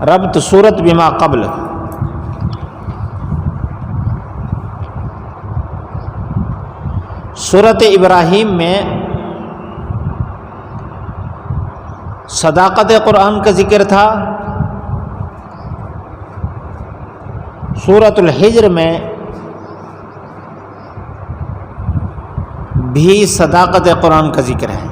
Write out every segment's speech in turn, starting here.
ربط صورت بما قبل. سورت ابراہیم میں صداقت قرآن کا ذکر تھا. سورۃ الحجر میں بھی صداقت قرآن کا ذکر ہے.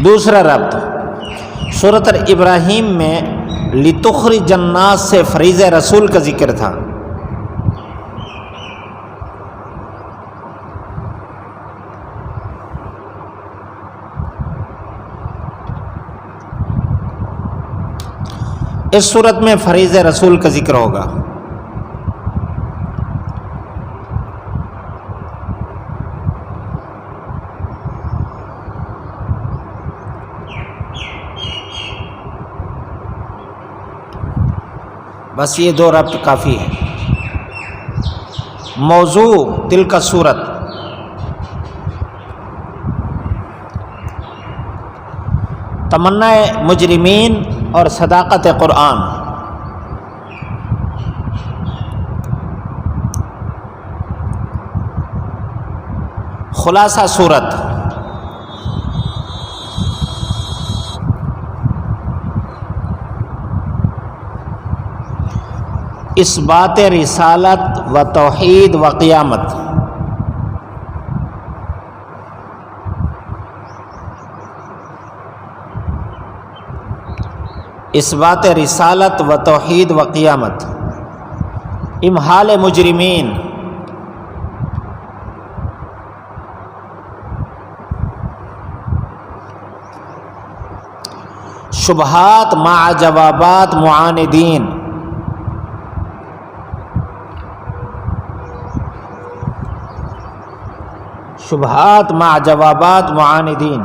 دوسرا ربط سورۃ ابراہیم میں لتخرج الناس سے فریض رسول کا ذکر تھا. اس صورت میں فریض رسول کا ذکر ہوگا. بس یہ دو ربط کافی ہے. موضوع تلک صورت. تمنا مجرمین اور صداقت قرآن. خلاصہ صورت. اثبات رسالت و توحید و قیامت. اثبات رسالت و توحید و قیامت. امحال مجرمین. شبہات مع جوابات معاندین. شبہات مع جوابات معاندین.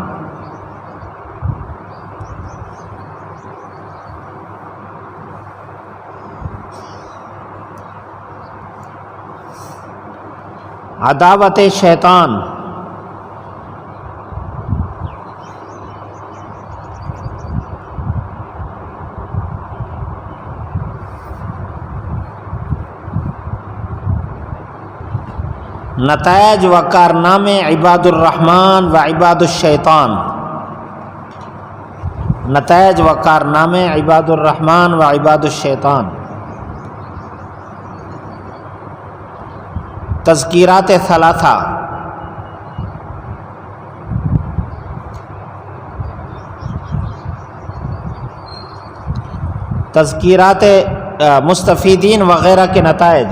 عداوت شیطان. نتائج و کارنامے عباد الرحمن و عباد الشیطان. نتائج و کارنامے عباد الرحمن و عباد الشیطان. تذکیرات ثلاثہ. تذکیرات مستفیدین وغیرہ کے نتائج.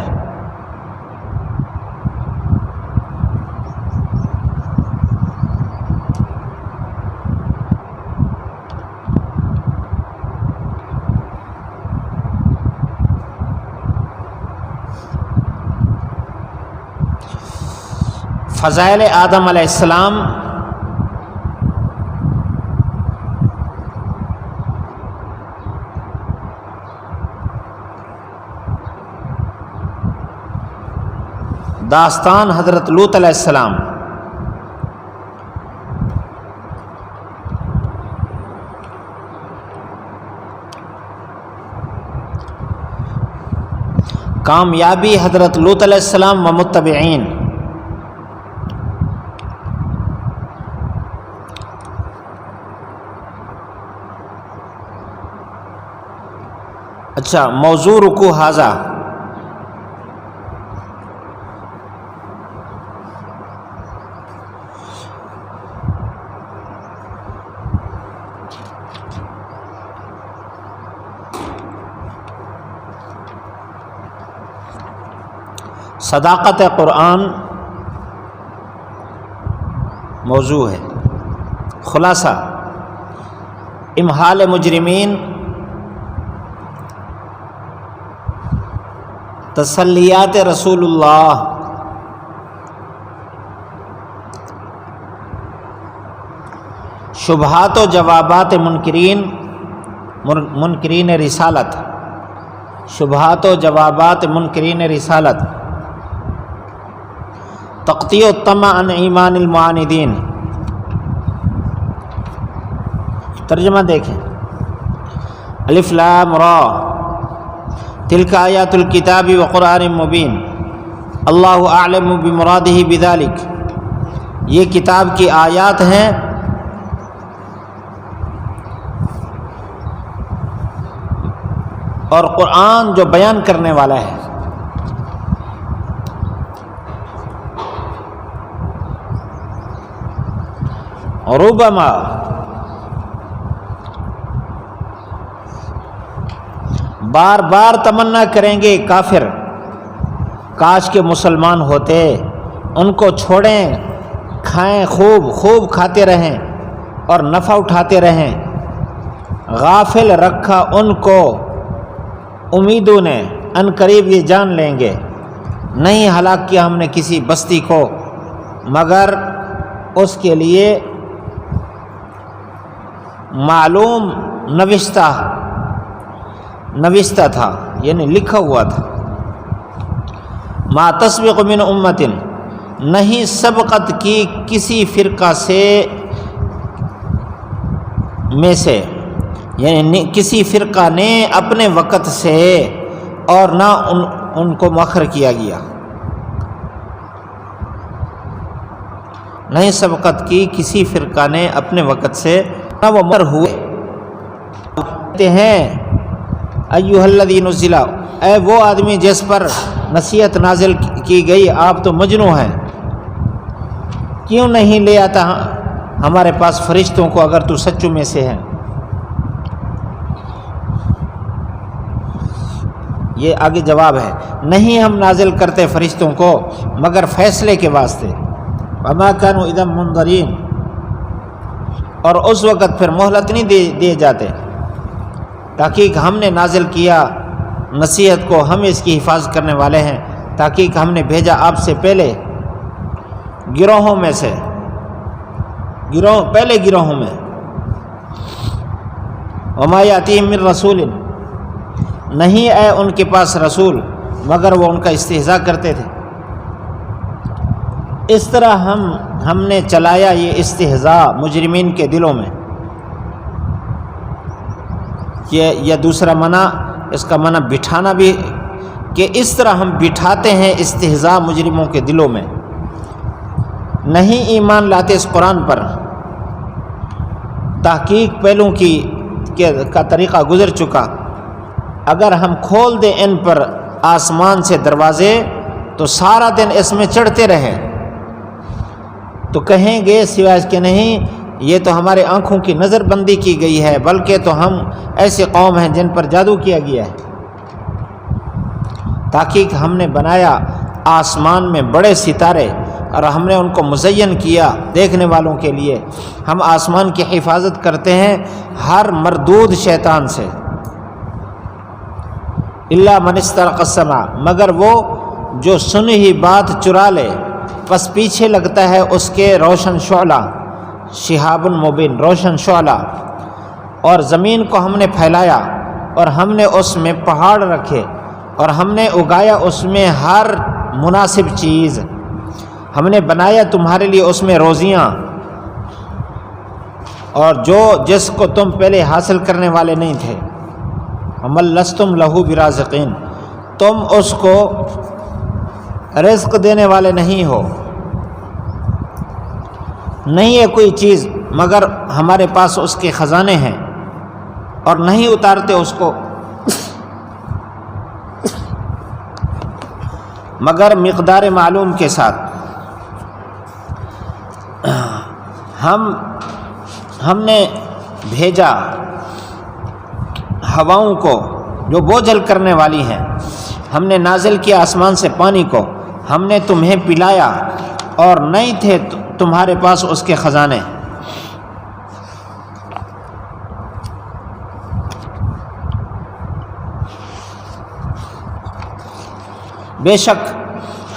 فضائل آدم علیہ السلام. داستان حضرت لوط علیہ السلام. کامیابی حضرت لوط علیہ السلام و متبعین. اچھا، موضوع رکوع ھذا. صداقت قرآن موضوع ہے. خلاصہ امحال مجرمین، تسلیات رسول اللہ، شبہات و جوابات منکرین رسالت، شبہات و جوابات منکرین رسالت، تقطیع الطمع عن ایمان المعاندین۔ ترجمہ دیکھیں، الف لام را تلک آیات الکتاب وقرآن مبین اللہ اعلم بمرادہ بذلک، یہ کتاب کی آیات ہیں اور قرآن جو بیان کرنے والا ہے۔ ربما بار بار تمنا کریں گے کافر، کاش کے مسلمان ہوتے، ان کو چھوڑیں، کھائیں، خوب کھاتے رہیں اور نفع اٹھاتے رہیں۔ غافل رکھا ان کو امیدوں نے، ان قریب یہ جان لیں گے نہیں ہلاک کیا ہم نے کسی بستی کو مگر اس کے لیے معلوم نوشتہ تھا، یعنی لکھا ہوا تھا۔ ما تسبق من امت، نہیں سبقت کی کسی فرقہ میں سے، یعنی کسی فرقہ نے اپنے وقت سے اور نہ ان کو مؤخر کیا گیا، نہیں سبقت کی کسی فرقہ نے اپنے وقت سے نہ وہ مر ہوئے۔ کہتے ہیں ایھا الذی نزل، اے وہ آدمی جس پر نصیحت نازل کی گئی، آپ تو مجنون ہیں، کیوں نہیں لے آتا ہمارے پاس فرشتوں کو اگر تو سچوں میں سے ہے۔ یہ آگے جواب ہے، نہیں ہم نازل کرتے فرشتوں کو مگر فیصلے کے واسطے، وما كانوا اذا منظرین، اور اس وقت پھر مہلت نہیں دیے جاتے۔ تحقیق ہم نے نازل کیا نصیحت کو، ہم اس کی حفاظت کرنے والے ہیں۔ تحقیق ہم نے بھیجا آپ سے پہلے گروہوں میں سے، پہلے گروہوں میں۔ وما یاتیہم من رسول، نہیں آئے ان کے پاس رسول مگر وہ ان کا استہزاء کرتے تھے۔ اس طرح ہم نے چلایا یہ استہزاء مجرمین کے دلوں میں۔ یہ دوسرا معنی، اس کا معنی بٹھانا بھی، کہ اس طرح ہم بٹھاتے ہیں استہزاء مجرموں کے دلوں میں، نہیں ایمان لاتے اس قرآن پر۔ تحقیق پہلوں کا طریقہ گزر چکا، اگر ہم کھول دیں ان پر آسمان سے دروازے تو سارا دن اس میں چڑھتے رہیں تو کہیں گے سوائے اس کے نہیں، یہ تو ہمارے آنکھوں کی نظر بندی کی گئی ہے، بلکہ تو ہم ایسی قوم ہیں جن پر جادو کیا گیا ہے۔ تحقیق ہم نے بنایا آسمان میں بڑے ستارے اور ہم نے ان کو مزین کیا دیکھنے والوں کے لیے۔ ہم آسمان کی حفاظت کرتے ہیں ہر مردود شیطان سے، الا من استرق السمع، مگر وہ جو سنی ہی بات چرا لے، پس پیچھے لگتا ہے اس کے روشن شعلہ، شہاب مبین، روشن شعلہ۔ اور زمین کو ہم نے پھیلایا اور ہم نے اس میں پہاڑ رکھے اور ہم نے اگایا اس میں ہر مناسب چیز، ہم نے بنایا تمہارے لیے اس میں روزیاں، اور جس کو تم پہلے حاصل کرنے والے نہیں تھے۔ وَمَن لَّسْتُمْ لَهُ بِرَازِقِينَ، تم اس کو رزق دینے والے نہیں ہو، نہیں ہے کوئی چیز مگر ہمارے پاس اس کے خزانے ہیں اور نہیں اتارتے اس کو مگر مقدار معلوم کے ساتھ۔ ہم نے بھیجا ہواؤں کو جو بوجھل کرنے والی ہیں، ہم نے نازل کیا آسمان سے پانی کو، ہم نے تمہیں پلایا اور نہیں تھے تمہارے پاس اس کے خزانے۔ بے شک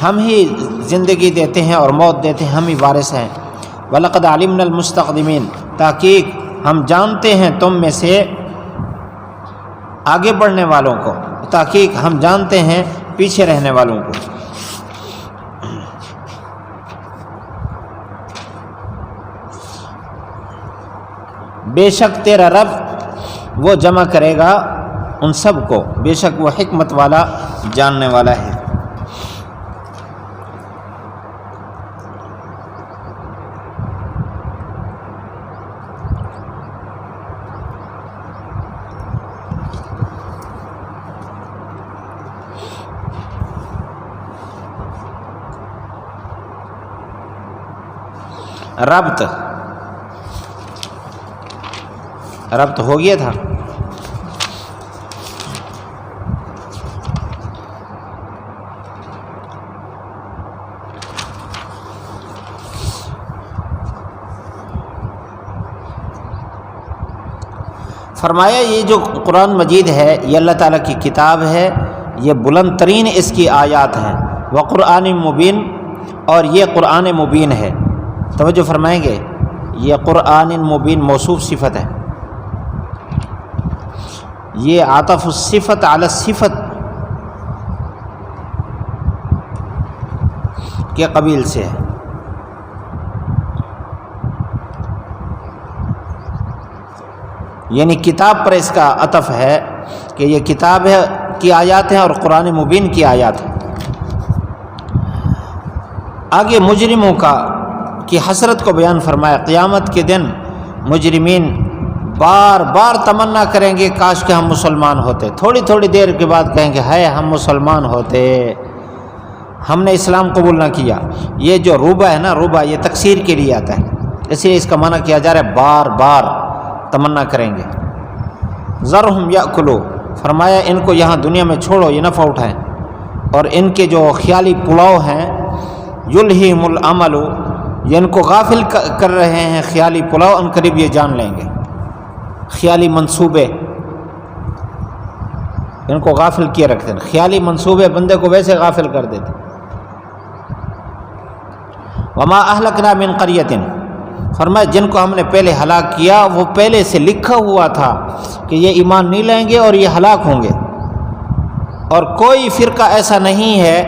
ہم ہی زندگی دیتے ہیں اور موت دیتے ہیں، ہم ہی وارث ہیں۔ وَلَقَدْ عَلِمْنَا الْمُسْتَقْدِمِينَ، تحقیق ہم جانتے ہیں تم میں سے آگے بڑھنے والوں کو، تحقیق ہم جانتے ہیں پیچھے رہنے والوں کو۔ بے شک تیرا رب وہ جمع کرے گا ان سب کو، بے شک وہ حکمت والا جاننے والا ہے۔ ربط ہو گیا تھا۔ فرمایا یہ جو قرآن مجید ہے یہ اللہ تعالیٰ کی کتاب ہے، یہ بلند ترین اس کی آیات ہیں، وقرآن مبین، اور یہ قرآن مبین ہے۔ توجہ فرمائیں گے، یہ قرآن مبین موصوف صفت ہے، یہ عطف الصفت علی الصفت کے قبیل سے ہے۔ یعنی کتاب پر اس کا عطف ہے کہ یہ کتاب ہے کی آیات ہیں اور قرآن مبین کی آیات ہیں۔ آگے مجرموں کی حسرت کو بیان فرمایا۔ قیامت کے دن مجرمین بار بار تمنا کریں گے کاش کہ ہم مسلمان ہوتے، تھوڑی تھوڑی دیر کے بعد کہیں گے ہائے ہم مسلمان ہوتے، ہم نے اسلام قبول نہ کیا۔ یہ جو روبا ہے نا، روبا یہ تکسیر کے لیے آتا ہے، اس لیے اس کا معنی کیا جا رہا ہے بار بار تمنا کریں گے۔ ذرہم یاکلوا، فرمایا ان کو یہاں دنیا میں چھوڑو، یہ نفع اٹھائیں، اور ان کے جو خیالی پلاؤ ہیں، یلہم العمل، یہ ان کو غافل کر رہے ہیں، خیالی پلاؤ ان قریب یہ جان لیں گے، خیالی منصوبے ان کو غافل کیے رکھتے ہیں، خیالی منصوبے بندے کو ویسے غافل کر دیتے۔ وما اہلکنا من قریۃ، فرمایا جن کو ہم نے پہلے ہلاک کیا وہ پہلے سے لکھا ہوا تھا کہ یہ ایمان نہیں لائیں گے اور یہ ہلاک ہوں گے، اور کوئی فرقہ ایسا نہیں ہے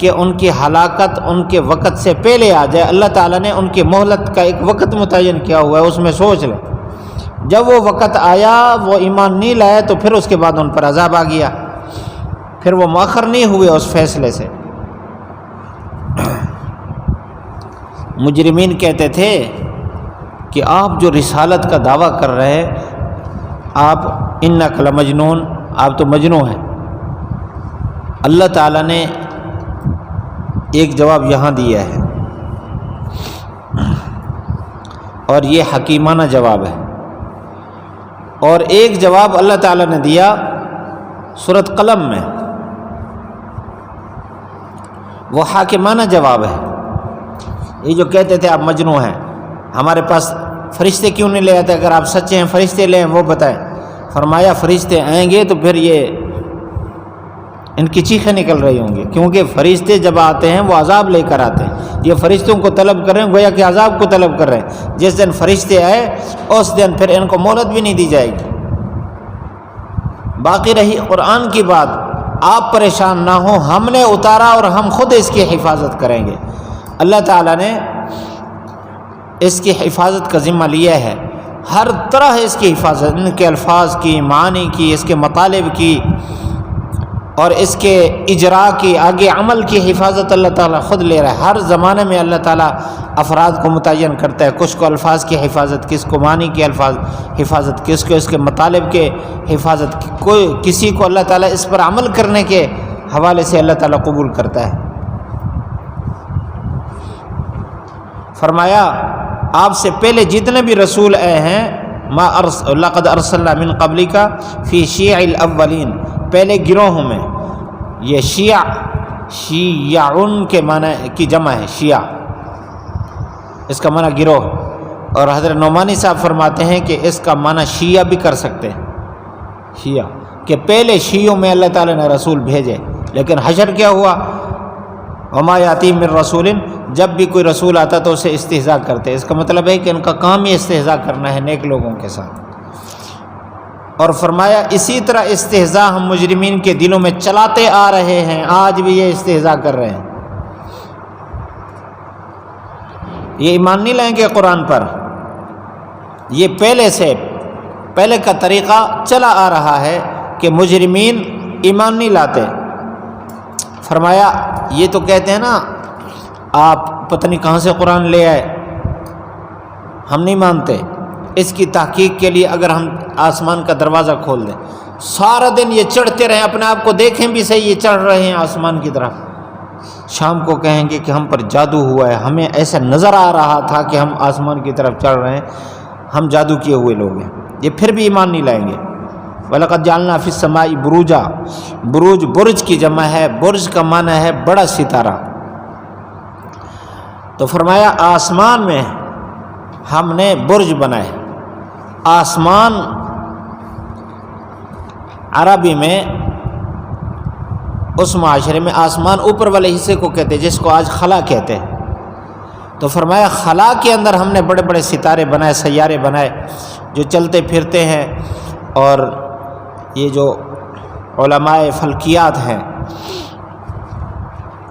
کہ ان کی ہلاکت ان کے وقت سے پہلے آ جائے۔ اللہ تعالیٰ نے ان کی مہلت کا ایک وقت متعین کیا ہوا ہے، اس میں سوچ لیں، جب وہ وقت آیا وہ ایمان نہیں لائے تو پھر اس کے بعد ان پر عذاب آ گیا، پھر وہ مؤخر نہیں ہوئے اس فیصلے سے۔ مجرمین کہتے تھے کہ آپ جو رسالت کا دعویٰ کر رہے ہیں، آپ انک لمجنون، آپ تو مجنون ہیں۔ اللہ تعالیٰ نے ایک جواب یہاں دیا ہے، اور یہ حکیمانہ جواب ہے، اور ایک جواب اللہ تعالیٰ نے دیا سورۃ قلم میں، وہ حاکمانہ جواب ہے۔ یہ جو کہتے تھے آپ مجنون ہیں، ہمارے پاس فرشتے کیوں نہیں لے آتے، اگر آپ سچے ہیں فرشتے لیں وہ بتائیں۔ فرمایا فرشتے آئیں گے تو پھر یہ ان کی چیخیں نکل رہی ہوں گی، کیونکہ فرشتے جب آتے ہیں وہ عذاب لے کر آتے ہیں، یہ فرشتوں کو طلب کر رہے ہیں، گویا کہ عذاب کو طلب کر رہے ہیں۔ جس دن فرشتے آئے اس دن پھر ان کو مہلت بھی نہیں دی جائے گی۔ باقی رہی قرآن کی بات، آپ پریشان نہ ہوں، ہم نے اتارا اور ہم خود اس کی حفاظت کریں گے۔ اللہ تعالیٰ نے اس کی حفاظت کا ذمہ لیا ہے، ہر طرح اس کی حفاظت، ان کے الفاظ کی، معنی کی، اس کے مطالب کی، اور اس کے اجراء کی، آگے عمل کی حفاظت اللہ تعالیٰ خود لے رہا ہے۔ ہر زمانے میں اللہ تعالیٰ افراد کو متعین کرتا ہے، کچھ کو الفاظ کی حفاظت، کس کو معنی کی الفاظ حفاظت، کس کو اس کے مطالب کے حفاظت، کوئی کسی کو اللہ تعالیٰ اس پر عمل کرنے کے حوالے سے اللہ تعالیٰ قبول کرتا ہے۔ فرمایا آپ سے پہلے جتنے بھی رسول آئے ہیں، لقد ارسلنا من قبلک فی شیع الاولین، پہلے گروہوں میں، یہ شیعن کے معنی کی جمع ہے، شیعہ اس کا معنی گروہ، اور حضرت نعمانی صاحب فرماتے ہیں کہ اس کا معنی شیعہ بھی کر سکتے ہیں، شیعہ کہ پہلے شیعوں میں اللہ تعالیٰ نے رسول بھیجے، لیکن حشر کیا ہوا، وما یاتیہم من رسول، جب بھی کوئی رسول آتا تو اسے استہزاء کرتے. اس کا مطلب ہے کہ ان کا کام ہی استہزاء کرنا ہے نیک لوگوں کے ساتھ. اور فرمایا اسی طرح استہزاء ہم مجرمین کے دلوں میں چلاتے آ رہے ہیں، آج بھی یہ استہزاء کر رہے ہیں. یہ ایمان نہیں لائیں گے قرآن پر. یہ پہلے کا طریقہ چلا آ رہا ہے کہ مجرمین ایمان نہیں لاتے. فرمایا یہ تو کہتے ہیں نا آپ پتہ نہیں کہاں سے قرآن لے آئے، ہم نہیں مانتے. اس کی تحقیق کے لیے اگر ہم آسمان کا دروازہ کھول دیں، سارا دن یہ چڑھتے رہیں، اپنے آپ کو دیکھیں بھی صحیح یہ چڑھ رہے ہیں آسمان کی طرف. شام کو کہیں گے کہ ہم پر جادو ہوا ہے، ہمیں ایسا نظر آ رہا تھا کہ ہم آسمان کی طرف چڑھ رہے ہیں، ہم جادو کیے ہوئے لوگ ہیں. یہ پھر بھی ایمان نہیں لائیں گے. وَلَقَدْ جَعَلْنَا فِي السَّمَاءِ بُرُوجًا، بروج برج کی جمع ہے، برج کا معنی ہے بڑا ستارہ. تو فرمایا آسمان میں ہم نے برج بنائے. آسمان عربی میں اس معاشرے میں آسمان اوپر والے حصے کو کہتے جس کو آج خلا کہتے ہیں. تو فرمایا خلا کے اندر ہم نے بڑے بڑے ستارے بنائے، سیارے بنائے جو چلتے پھرتے ہیں. اور یہ جو علماء فلکیات ہیں،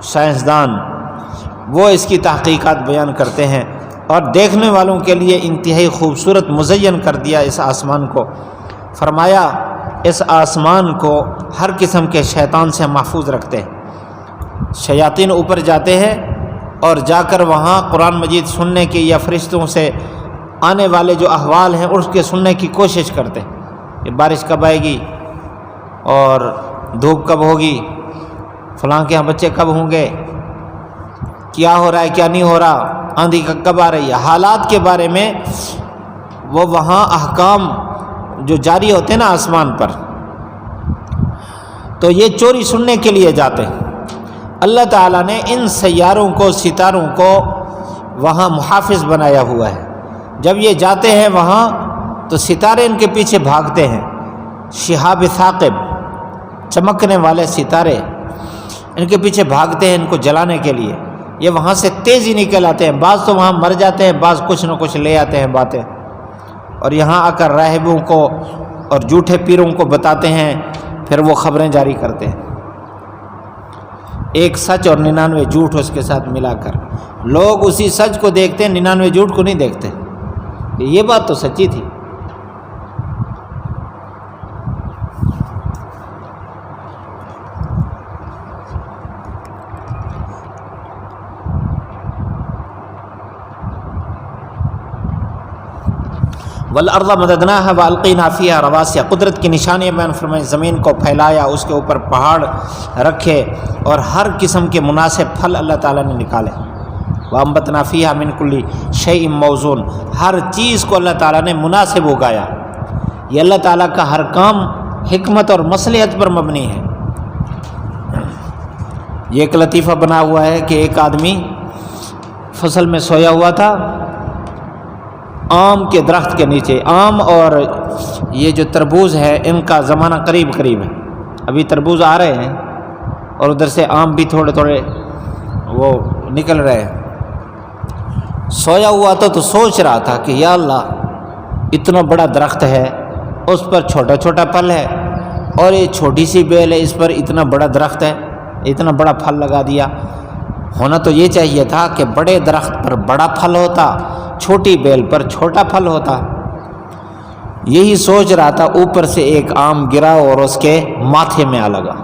سائنسدان، وہ اس کی تحقیقات بیان کرتے ہیں اور دیکھنے والوں کے لیے انتہائی خوبصورت مزین کر دیا اس آسمان کو. فرمایا اس آسمان کو ہر قسم کے شیطان سے محفوظ رکھتے ہیں. شیاطین اوپر جاتے ہیں اور جا کر وہاں قرآن مجید سننے کی یا فرشتوں سے آنے والے جو احوال ہیں اس کے سننے کی کوشش کرتے ہیں کہ بارش کب آئے گی اور دھوپ کب ہوگی، فلاں کے یہاں بچے کب ہوں گے، کیا ہو رہا ہے کیا نہیں ہو رہا، آندھی کب آ رہی ہے. حالات کے بارے میں وہ وہاں احکام جو جاری ہوتے ہیں نا آسمان پر، تو یہ چوری سننے کے لیے جاتے ہیں. اللہ تعالیٰ نے ان سیاروں کو، ستاروں کو وہاں محافظ بنایا ہوا ہے. جب یہ جاتے ہیں وہاں تو ستارے ان کے پیچھے بھاگتے ہیں. شہاب ثاقب، چمکنے والے ستارے ان کے پیچھے بھاگتے ہیں ان کو جلانے کے لیے. یہ وہاں سے تیزی نکل آتے ہیں. بعض تو وہاں مر جاتے ہیں، بعض کچھ نہ کچھ لے آتے ہیں باتیں، اور یہاں آ کر راہبوں کو اور جھوٹے پیروں کو بتاتے ہیں، پھر وہ خبریں جاری کرتے ہیں. ایک سچ اور 99 جھوٹ اس کے ساتھ ملا کر. لوگ اسی سچ کو دیکھتے ہیں، 99 جھوٹ کو نہیں دیکھتے. یہ بات تو سچی تھی. وَالْأَرْضَ مَدَدْنَاهَا وَأَلْقَيْنَا فِيهَا رَوَاسِيَ، قدرت کی نشانیاں بیان فرمائیں. زمین کو پھیلایا، اس کے اوپر پہاڑ رکھے اور ہر قسم کے مناسب پھل اللہ تعالیٰ نے نکالے. وَأَنبَتْنَا فِيهَا مِنْ كُلِّ شَيْءٍ مَوْزُونٍ، ہر چیز کو اللہ تعالیٰ نے مناسب اگایا. یہ اللہ تعالیٰ کا ہر کام حکمت اور مصلحت پر مبنی ہے. یہ ایک لطیفہ بنا ہوا ہے کہ ایک آدمی فصل میں سویا ہوا تھا آم کے درخت کے نیچے. آم اور یہ جو تربوز ہے ان کا زمانہ قریب قریب ہے. ابھی تربوز آ رہے ہیں اور ادھر سے آم بھی تھوڑے تھوڑے وہ نکل رہے ہیں. سویا ہوا تو سوچ رہا تھا کہ یا اللہ اتنا بڑا درخت ہے، اس پر چھوٹا چھوٹا پھل ہے، اور یہ چھوٹی سی بیل ہے، اس پر اتنا بڑا درخت ہے، اتنا بڑا پھل لگا دیا. ہونا تو یہ چاہیے تھا کہ بڑے درخت پر بڑا پھل ہوتا، چھوٹی بیل پر چھوٹا پھل ہوتا. یہی سوچ رہا تھا، اوپر سے ایک آم گرا اور اس کے ماتھے میں آ لگا.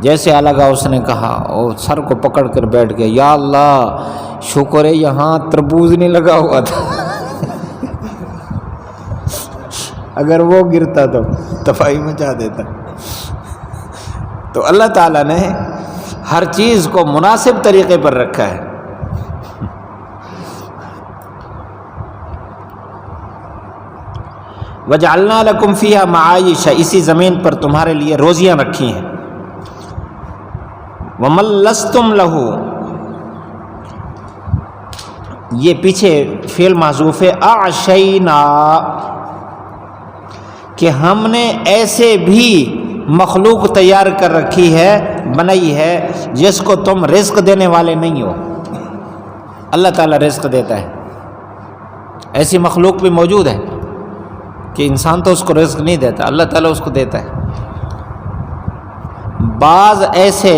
جیسے آ لگا اس نے کہا اور سر کو پکڑ کر بیٹھ گیا، یا اللہ شکر ہے یہاں تربوز نہیں لگا ہوا تھا. اگر وہ گرتا تو تباہی مچا دیتا. تو اللہ تعالیٰ نے ہر چیز کو مناسب طریقے پر رکھا ہے. وَجَعَلْنَا لَكُمْ فِيهَا مَعَائِشَ، اسی زمین پر تمہارے لیے روزیاں رکھی ہیں. وَمَن لَّسْتُمْ لَهُ، یہ پیچھے فعل محذوف ہے. أَعْشَيْنَا، کہ ہم نے ایسے بھی مخلوق تیار کر رکھی ہے، بنائی ہے، جس کو تم رزق دینے والے نہیں ہو. اللہ تعالیٰ رزق دیتا ہے. ایسی مخلوق بھی موجود ہے کہ انسان تو اس کو رزق نہیں دیتا، اللہ تعالیٰ اس کو دیتا ہے. بعض ایسے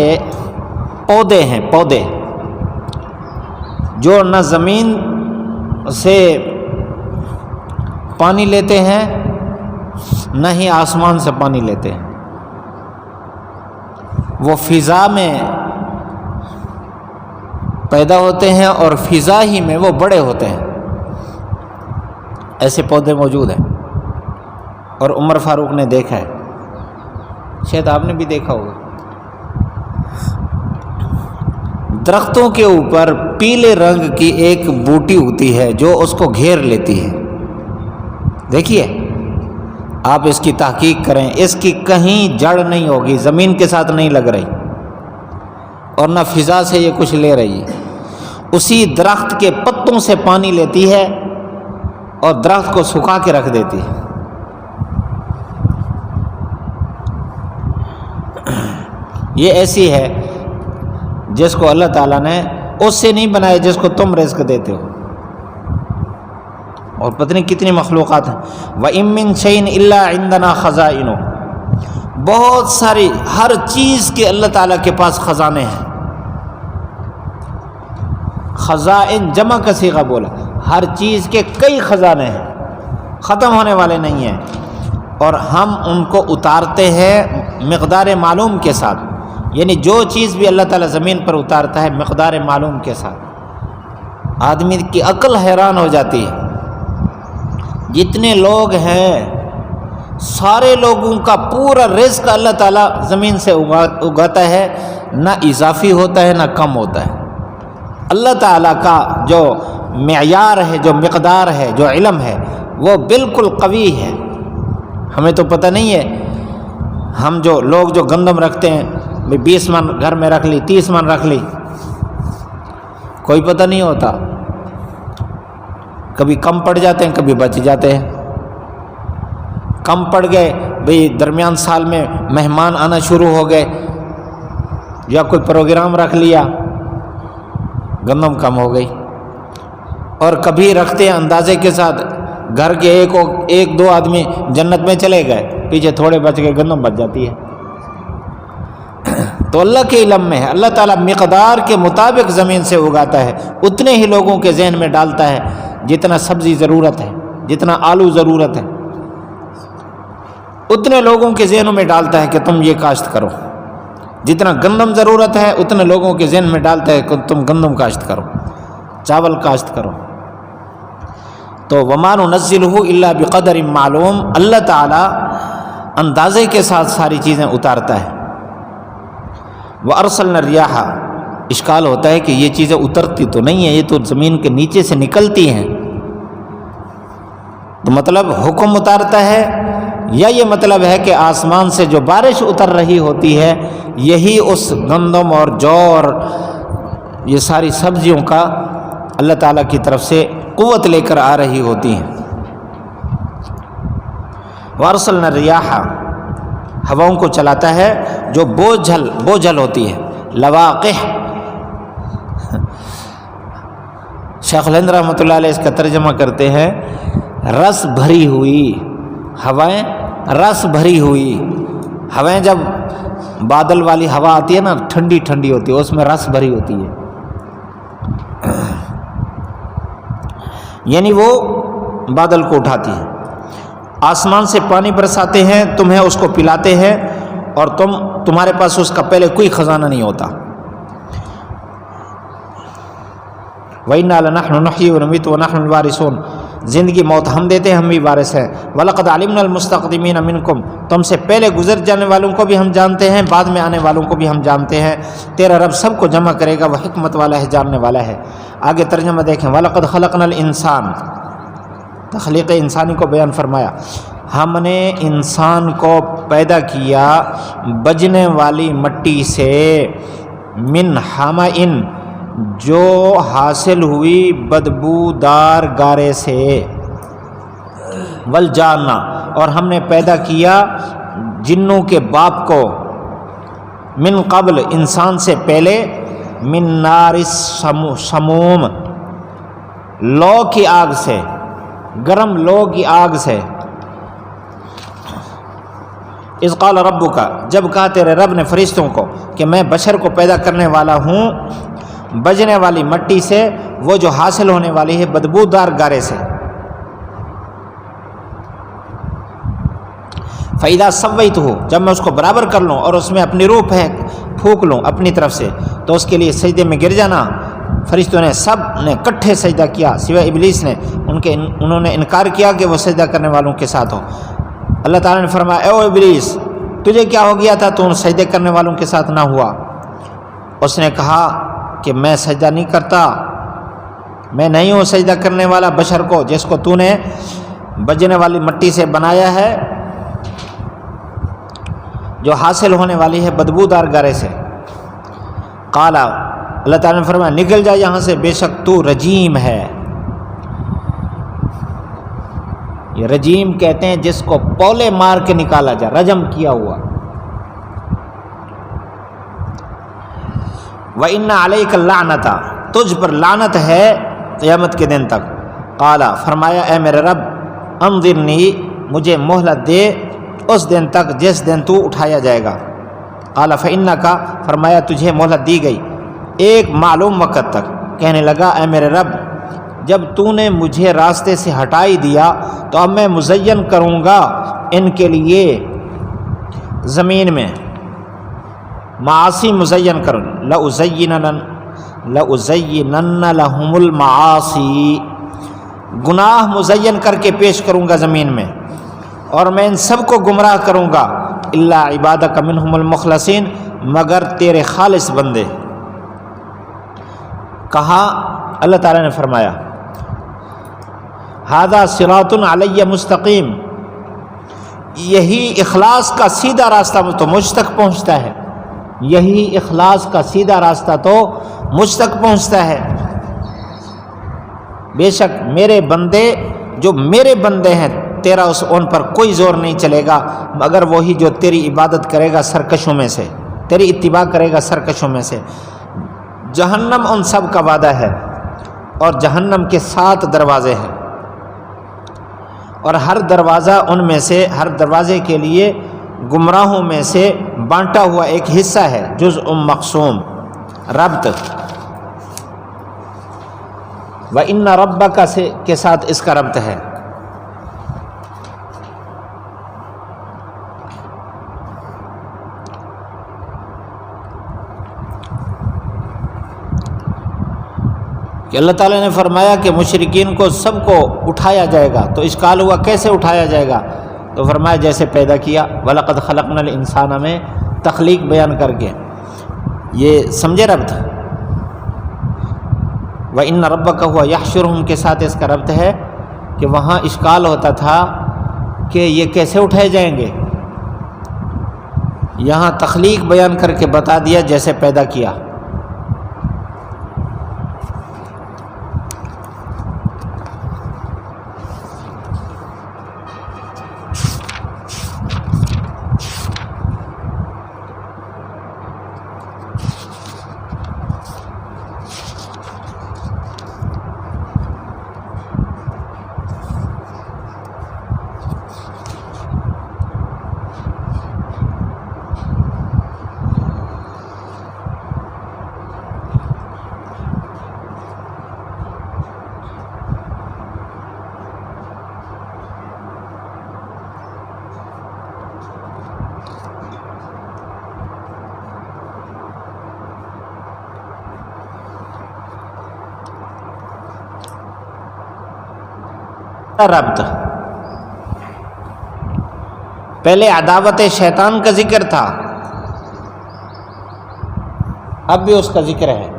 پودے ہیں، پودے جو نہ زمین سے پانی لیتے ہیں نہ ہی آسمان سے پانی لیتے ہیں، وہ فضا میں پیدا ہوتے ہیں اور فضا ہی میں وہ بڑے ہوتے ہیں. ایسے پودے موجود ہیں اور عمر فاروق نے دیکھا ہے، شاید آپ نے بھی دیکھا ہوگا. درختوں کے اوپر پیلے رنگ کی ایک بوٹی ہوتی ہے جو اس کو گھیر لیتی ہے. دیکھیے آپ اس کی تحقیق کریں، اس کی کہیں جڑ نہیں ہوگی، زمین کے ساتھ نہیں لگ رہی اور نہ فضا سے یہ کچھ لے رہی ہے. اسی درخت کے پتوں سے پانی لیتی ہے اور درخت کو سکھا کے رکھ دیتی ہے. یہ ایسی ہے جس کو اللہ تعالیٰ نے اس سے نہیں بنایا جس کو تم رزق دیتے ہو. اور پتہ نہیں کتنی مخلوقات ہیں. وَإِن مِّن شَيْءٍ إِلَّا عِندَنَا خَزَائِنُهُ، بہت ساری، ہر چیز کے اللہ تعالیٰ کے پاس خزانے ہیں. خزائن جمع کا صیغہ بولا، ہر چیز کے کئی خزانے ہیں، ختم ہونے والے نہیں ہیں. اور ہم ان کو اتارتے ہیں مقدار معلوم کے ساتھ، یعنی جو چیز بھی اللہ تعالیٰ زمین پر اتارتا ہے مقدار معلوم کے ساتھ. آدمی کی عقل حیران ہو جاتی ہے. جتنے لوگ ہیں سارے لوگوں کا پورا رزق اللہ تعالیٰ زمین سے اگاتا ہے، نہ اضافی ہوتا ہے نہ کم ہوتا ہے. اللہ تعالیٰ کا جو معیار ہے، جو مقدار ہے، جو علم ہے، وہ بالکل قوی ہے. ہمیں تو پتہ نہیں ہے. ہم جو لوگ جو گندم رکھتے ہیں 20 من گھر میں رکھ لی، 30 من رکھ لی، کوئی پتہ نہیں ہوتا. کبھی کم پڑ جاتے ہیں، کبھی بچ جاتے ہیں. کم پڑ گئے بھئی، درمیان سال میں مہمان آنا شروع ہو گئے یا کوئی پروگرام رکھ لیا، گندم کم ہو گئی. اور کبھی رکھتے ہیں اندازے کے ساتھ، گھر کے ایک دو آدمی جنت میں چلے گئے، پیچھے تھوڑے بچ گئے، گندم بچ جاتی ہے. تو اللہ کے علم میں ہے. اللہ تعالیٰ مقدار کے مطابق زمین سے اگاتا ہے، اتنے ہی لوگوں کے ذہن میں ڈالتا ہے جتنا سبزی ضرورت ہے، جتنا آلو ضرورت ہے، اتنے لوگوں کے ذہنوں میں ڈالتا ہے کہ تم یہ کاشت کرو. جتنا گندم ضرورت ہے اتنے لوگوں کے ذہن میں ڈالتا ہے کہ تم گندم کاشت کرو، چاول کاشت کرو. تو وَمَا نُنَزِّلُهُ إِلَّا بِقَدَرٍ معلوم، اللہ تعالیٰ اندازے کے ساتھ ساری چیزیں اتارتا ہے. وَأَرْسَلْنَا الرِّيَاحَ، اشکال ہوتا ہے کہ یہ چیزیں اترتی تو نہیں ہیں، یہ تو زمین کے نیچے سے نکلتی ہیں. تو مطلب حکم اتارتا ہے، یا یہ مطلب ہے کہ آسمان سے جو بارش اتر رہی ہوتی ہے یہی اس گندم اور جو اور یہ ساری سبزیوں کا اللہ تعالیٰ کی طرف سے قوت لے کر آ رہی ہوتی ہیں. وَأَرْسَلْنَا الرِّيَاحَ، ہواؤں کو چلاتا ہے جو بوجھل ہوتی ہے. لواقح، شیخ الہند رحمۃ اللہ علیہ اس کا ترجمہ کرتے ہیں رس بھری ہوئی ہوائیں. رس بھری ہوئی ہوائیں، جب بادل والی ہوا آتی ہے نا، ٹھنڈی ٹھنڈی ہوتی ہے، اس میں رس بھری ہوتی ہے. یعنی وہ بادل کو اٹھاتی ہے. آسمان سے پانی برساتے ہیں، تمہیں اس کو پلاتے ہیں، اور تمہارے پاس اس کا پہلے کوئی خزانہ نہیں ہوتا. وَإِنَّا لَنَحْنُ نُحْيِي وَنُمِيتُ وَنَحْنُ الْوَارِثُونَ، زندگی موت ہم دیتے ہیں، ہم بھی وارث ہیں. وَلَقَدْ عَلِمْنَا الْمُسْتَقْدِمِينَ مِنْكُمْ، تم سے پہلے گزر جانے والوں کو بھی ہم جانتے ہیں، بعد میں آنے والوں کو بھی ہم جانتے ہیں. تیرا رب سب کو جمع کرے گا، وہ حکمت والا ہے، جاننے والا ہے. آگے ترجمہ دیکھیں. وَلَقَدْ خَلَقْنَا الْإِنسَانَ، تخلیق انسانی کو بیان فرمایا. ہم نے انسان کو پیدا کیا بجنے والی مٹی سے، من حمئن، جو حاصل ہوئی بدبودار گارے سے. والجانہ، اور ہم نے پیدا کیا جنوں کے باپ کو، من قبل، انسان سے پہلے، من نار السموم، لو کی آگ سے، گرم لو کی آگ سے۔ اذ قال ربک، جب کہا تیرے رب نے فرشتوں کو کہ میں بشر کو پیدا کرنے والا ہوں بجنے والی مٹی سے، وہ جو حاصل ہونے والی ہے بدبودار گارے سے۔ فَإِذَا سَوَّيْتُهُ، جب میں اس کو برابر کر لوں اور اس میں اپنی روح پھونک لوں اپنی طرف سے، تو اس کے لیے سجدے میں گر جانا۔ فرشتوں نے سب نے کٹھے سجدہ کیا سوائے ابلیس نے، انہوں نے انکار کیا کہ وہ سجدہ کرنے والوں کے ساتھ ہو۔ اللہ تعالیٰ نے فرمایا اے او ابلیس، تجھے کیا ہو گیا تھا تو سجدے کرنے والوں کے ساتھ نہ ہوا؟ اس نے کہا کہ میں سجدہ نہیں کرتا، میں نہیں ہوں سجدہ کرنے والا بشر کو جس کو تو نے بجنے والی مٹی سے بنایا ہے، جو حاصل ہونے والی ہے بدبودار گارے سے۔ قال، اللہ تعالیٰ نے فرمایا نکل جا یہاں سے، بے شک تو رجیم ہے۔ یہ رجیم کہتے ہیں جس کو پولے مار کے نکالا جائے، رجم کیا ہوا۔ وَإِنَّ عَلَيْكَ اللَّعْنَةَ، تجھ پر لعنت ہے قیامت کے دن تک۔ قال، فرمایا اے میرے رب انظرنی، مجھے مہلت دے اس دن تک جس دن تو اٹھایا جائے گا۔ قال فَإِنَّكَ، فرمایا تجھے مہلت دی گئی ایک معلوم وقت تک۔ کہنے لگا اے میرے رب جب تو نے مجھے راستے سے ہٹائی دیا تو اب میں مزین کروں گا ان کے لیے زمین میں، معاصی مزین کروں، لَأُزَيِّنَنَّ لَهُمُ الْمَعَاصِي، گناہ مزین کر کے پیش کروں گا زمین میں، اور میں ان سب کو گمراہ کروں گا، الا عبادک منہم المخلصین، مگر تیرے خالص بندے۔ کہا اللہ تعالیٰ نے فرمایا ھذا صراط علی مستقیم، یہی اخلاص کا سیدھا راستہ تو مجھ تک پہنچتا ہے، یہی اخلاص کا سیدھا راستہ تو مجھ تک پہنچتا ہے۔ بے شک میرے بندے جو میرے بندے ہیں، تیرا ان پر کوئی زور نہیں چلے گا مگر وہی جو تیری عبادت کرے گا سرکشوں میں سے، تیری اتباع کرے گا سرکشوں میں سے۔ جہنم ان سب کا وعدہ ہے، اور جہنم کے 7 دروازے ہیں، اور ہر دروازہ ان میں سے، ہر دروازے کے لیے گمراہوں میں سے بانٹا ہوا ایک حصہ ہے، جزء مقسوم، ربط۔ وَإِنَّ رَبَّكَ کے ساتھ اس کا ربط ہے۔ کہ اللہ تعالیٰ نے فرمایا کہ مشرکین کو سب کو اٹھایا جائے گا، تو اشکال ہوا کیسے اٹھایا جائے گا؟ تو فرمایا جیسے پیدا کیا، وَلَقَدْ خَلَقْنَا الْإِنسَانَ میں تخلیق بیان کر کے، یہ سمجھے ربط؟ وَإِنَّ رَبَّكَ هُوَ يَحْشُرُهُمْ کے ساتھ اس کا ربط ہے کہ وہاں اشکال ہوتا تھا کہ یہ کیسے اٹھائے جائیں گے، یہاں تخلیق بیان کر کے بتا دیا جیسے پیدا کیا۔ ربط پہلے عداوت شیطان کا ذکر تھا، اب بھی اس کا ذکر ہے۔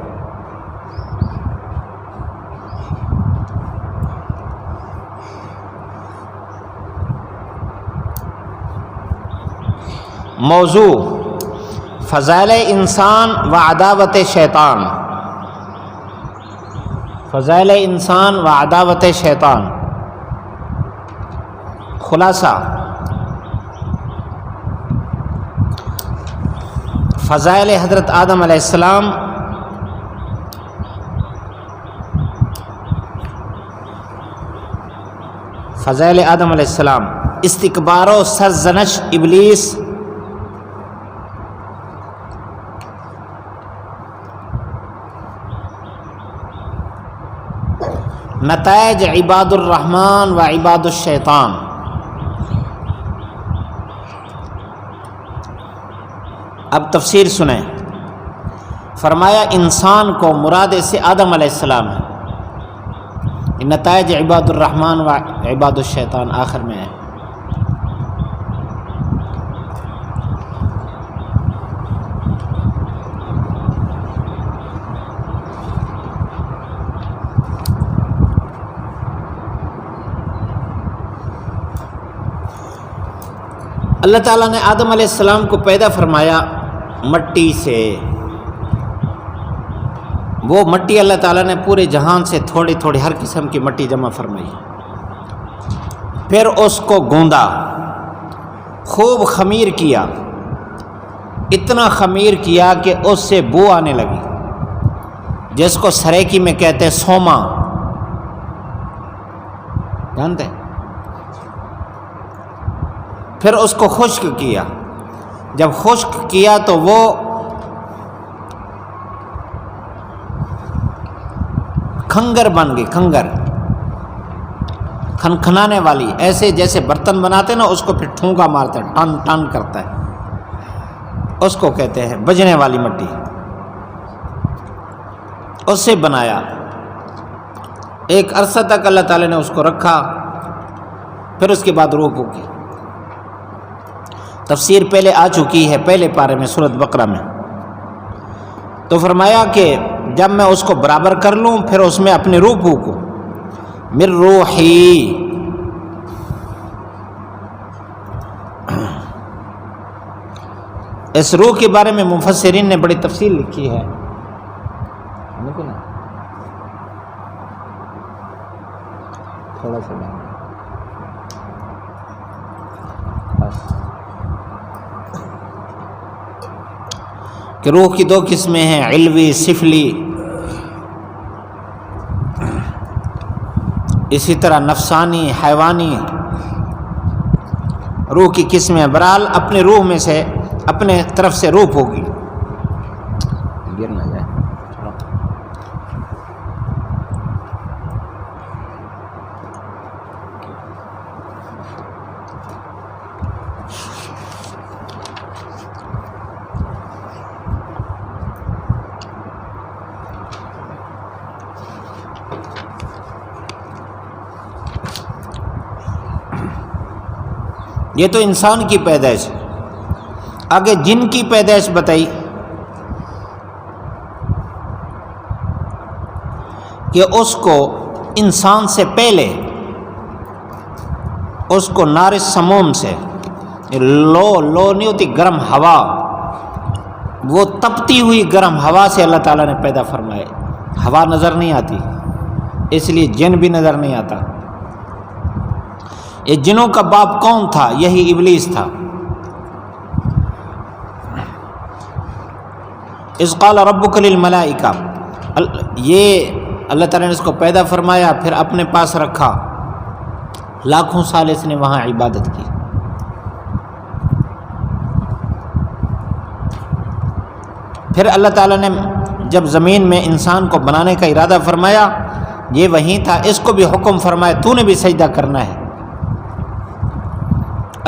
موضوع فضائل انسان و عداوت شیطان، فضائل انسان و عداوت شیطان۔ خلاصہ فضائل حضرت آدم علیہ السلام فضائل آدم علیہ السلام، استکبار و سرزنش ابلیس، نتائج عباد الرحمن و عباد الشیطان۔ اب تفسیر سنیں۔ فرمایا انسان کو مراد سے آدم علیہ السلام ہے، نتائج عباد الرحمن و عباد الشیطان آخر میں ہے۔ اللہ تعالیٰ نے آدم علیہ السلام کو پیدا فرمایا مٹی سے۔ وہ مٹی اللہ تعالیٰ نے پورے جہان سے تھوڑی تھوڑی ہر قسم کی مٹی جمع فرمائی، پھر اس کو گوندا، خوب خمیر کیا، اتنا خمیر کیا کہ اس سے بو آنے لگی، جس کو سریکی میں کہتے ہیں سوما، جانتے ہیں؟ پھر اس کو خشک کیا، جب خشک کیا تو وہ کھنگر بن گئی، کھنگر کھنکھنانے والی، ایسے جیسے برتن بناتے نا اس کو پھر ٹھونکا مارتا ہے، ٹن ٹن کرتا ہے، اس کو کہتے ہیں بجنے والی مٹی۔ اس سے بنایا، ایک عرصہ تک اللہ تعالی نے اس کو رکھا، پھر اس کے بعد روح کو کی۔ تفسیر پہلے آ چکی ہے پہلے پارے میں سورۃ بقرہ میں، تو فرمایا کہ جب میں اس کو برابر کر لوں پھر اس میں اپنی روح پھونکوں، من روحی، اس روح کے بارے میں مفسرین نے بڑی تفصیل لکھی ہے۔ تھوڑا سا بس کہ روح کی دو قسمیں ہیں، علوی، سفلی، اسی طرح نفسانی، حیوانی روح کی قسمیں۔ برحال اپنے روح میں سے اپنے طرف سے روح ہوگی، گر نہ جائے۔ یہ تو انسان کی پیدائش، آگے جن کی پیدائش بتائی کہ اس کو انسان سے پہلے اس کو نار سموم سے، لو نہیں ہوتی گرم ہوا، وہ تپتی ہوئی گرم ہوا سے اللہ تعالیٰ نے پیدا فرمائے۔ ہوا نظر نہیں آتی، اس لیے جن بھی نظر نہیں آتا۔ یہ جنوں کا باپ کون تھا؟ یہی ابلیس تھا۔ اذ قال ربک للملائکہ، یہ اللہ تعالیٰ نے اس کو پیدا فرمایا، پھر اپنے پاس رکھا، لاکھوں سال اس نے وہاں عبادت کی۔ پھر اللہ تعالیٰ نے جب زمین میں انسان کو بنانے کا ارادہ فرمایا، یہ وہیں تھا، اس کو بھی حکم فرمایا تو نے بھی سجدہ کرنا ہے۔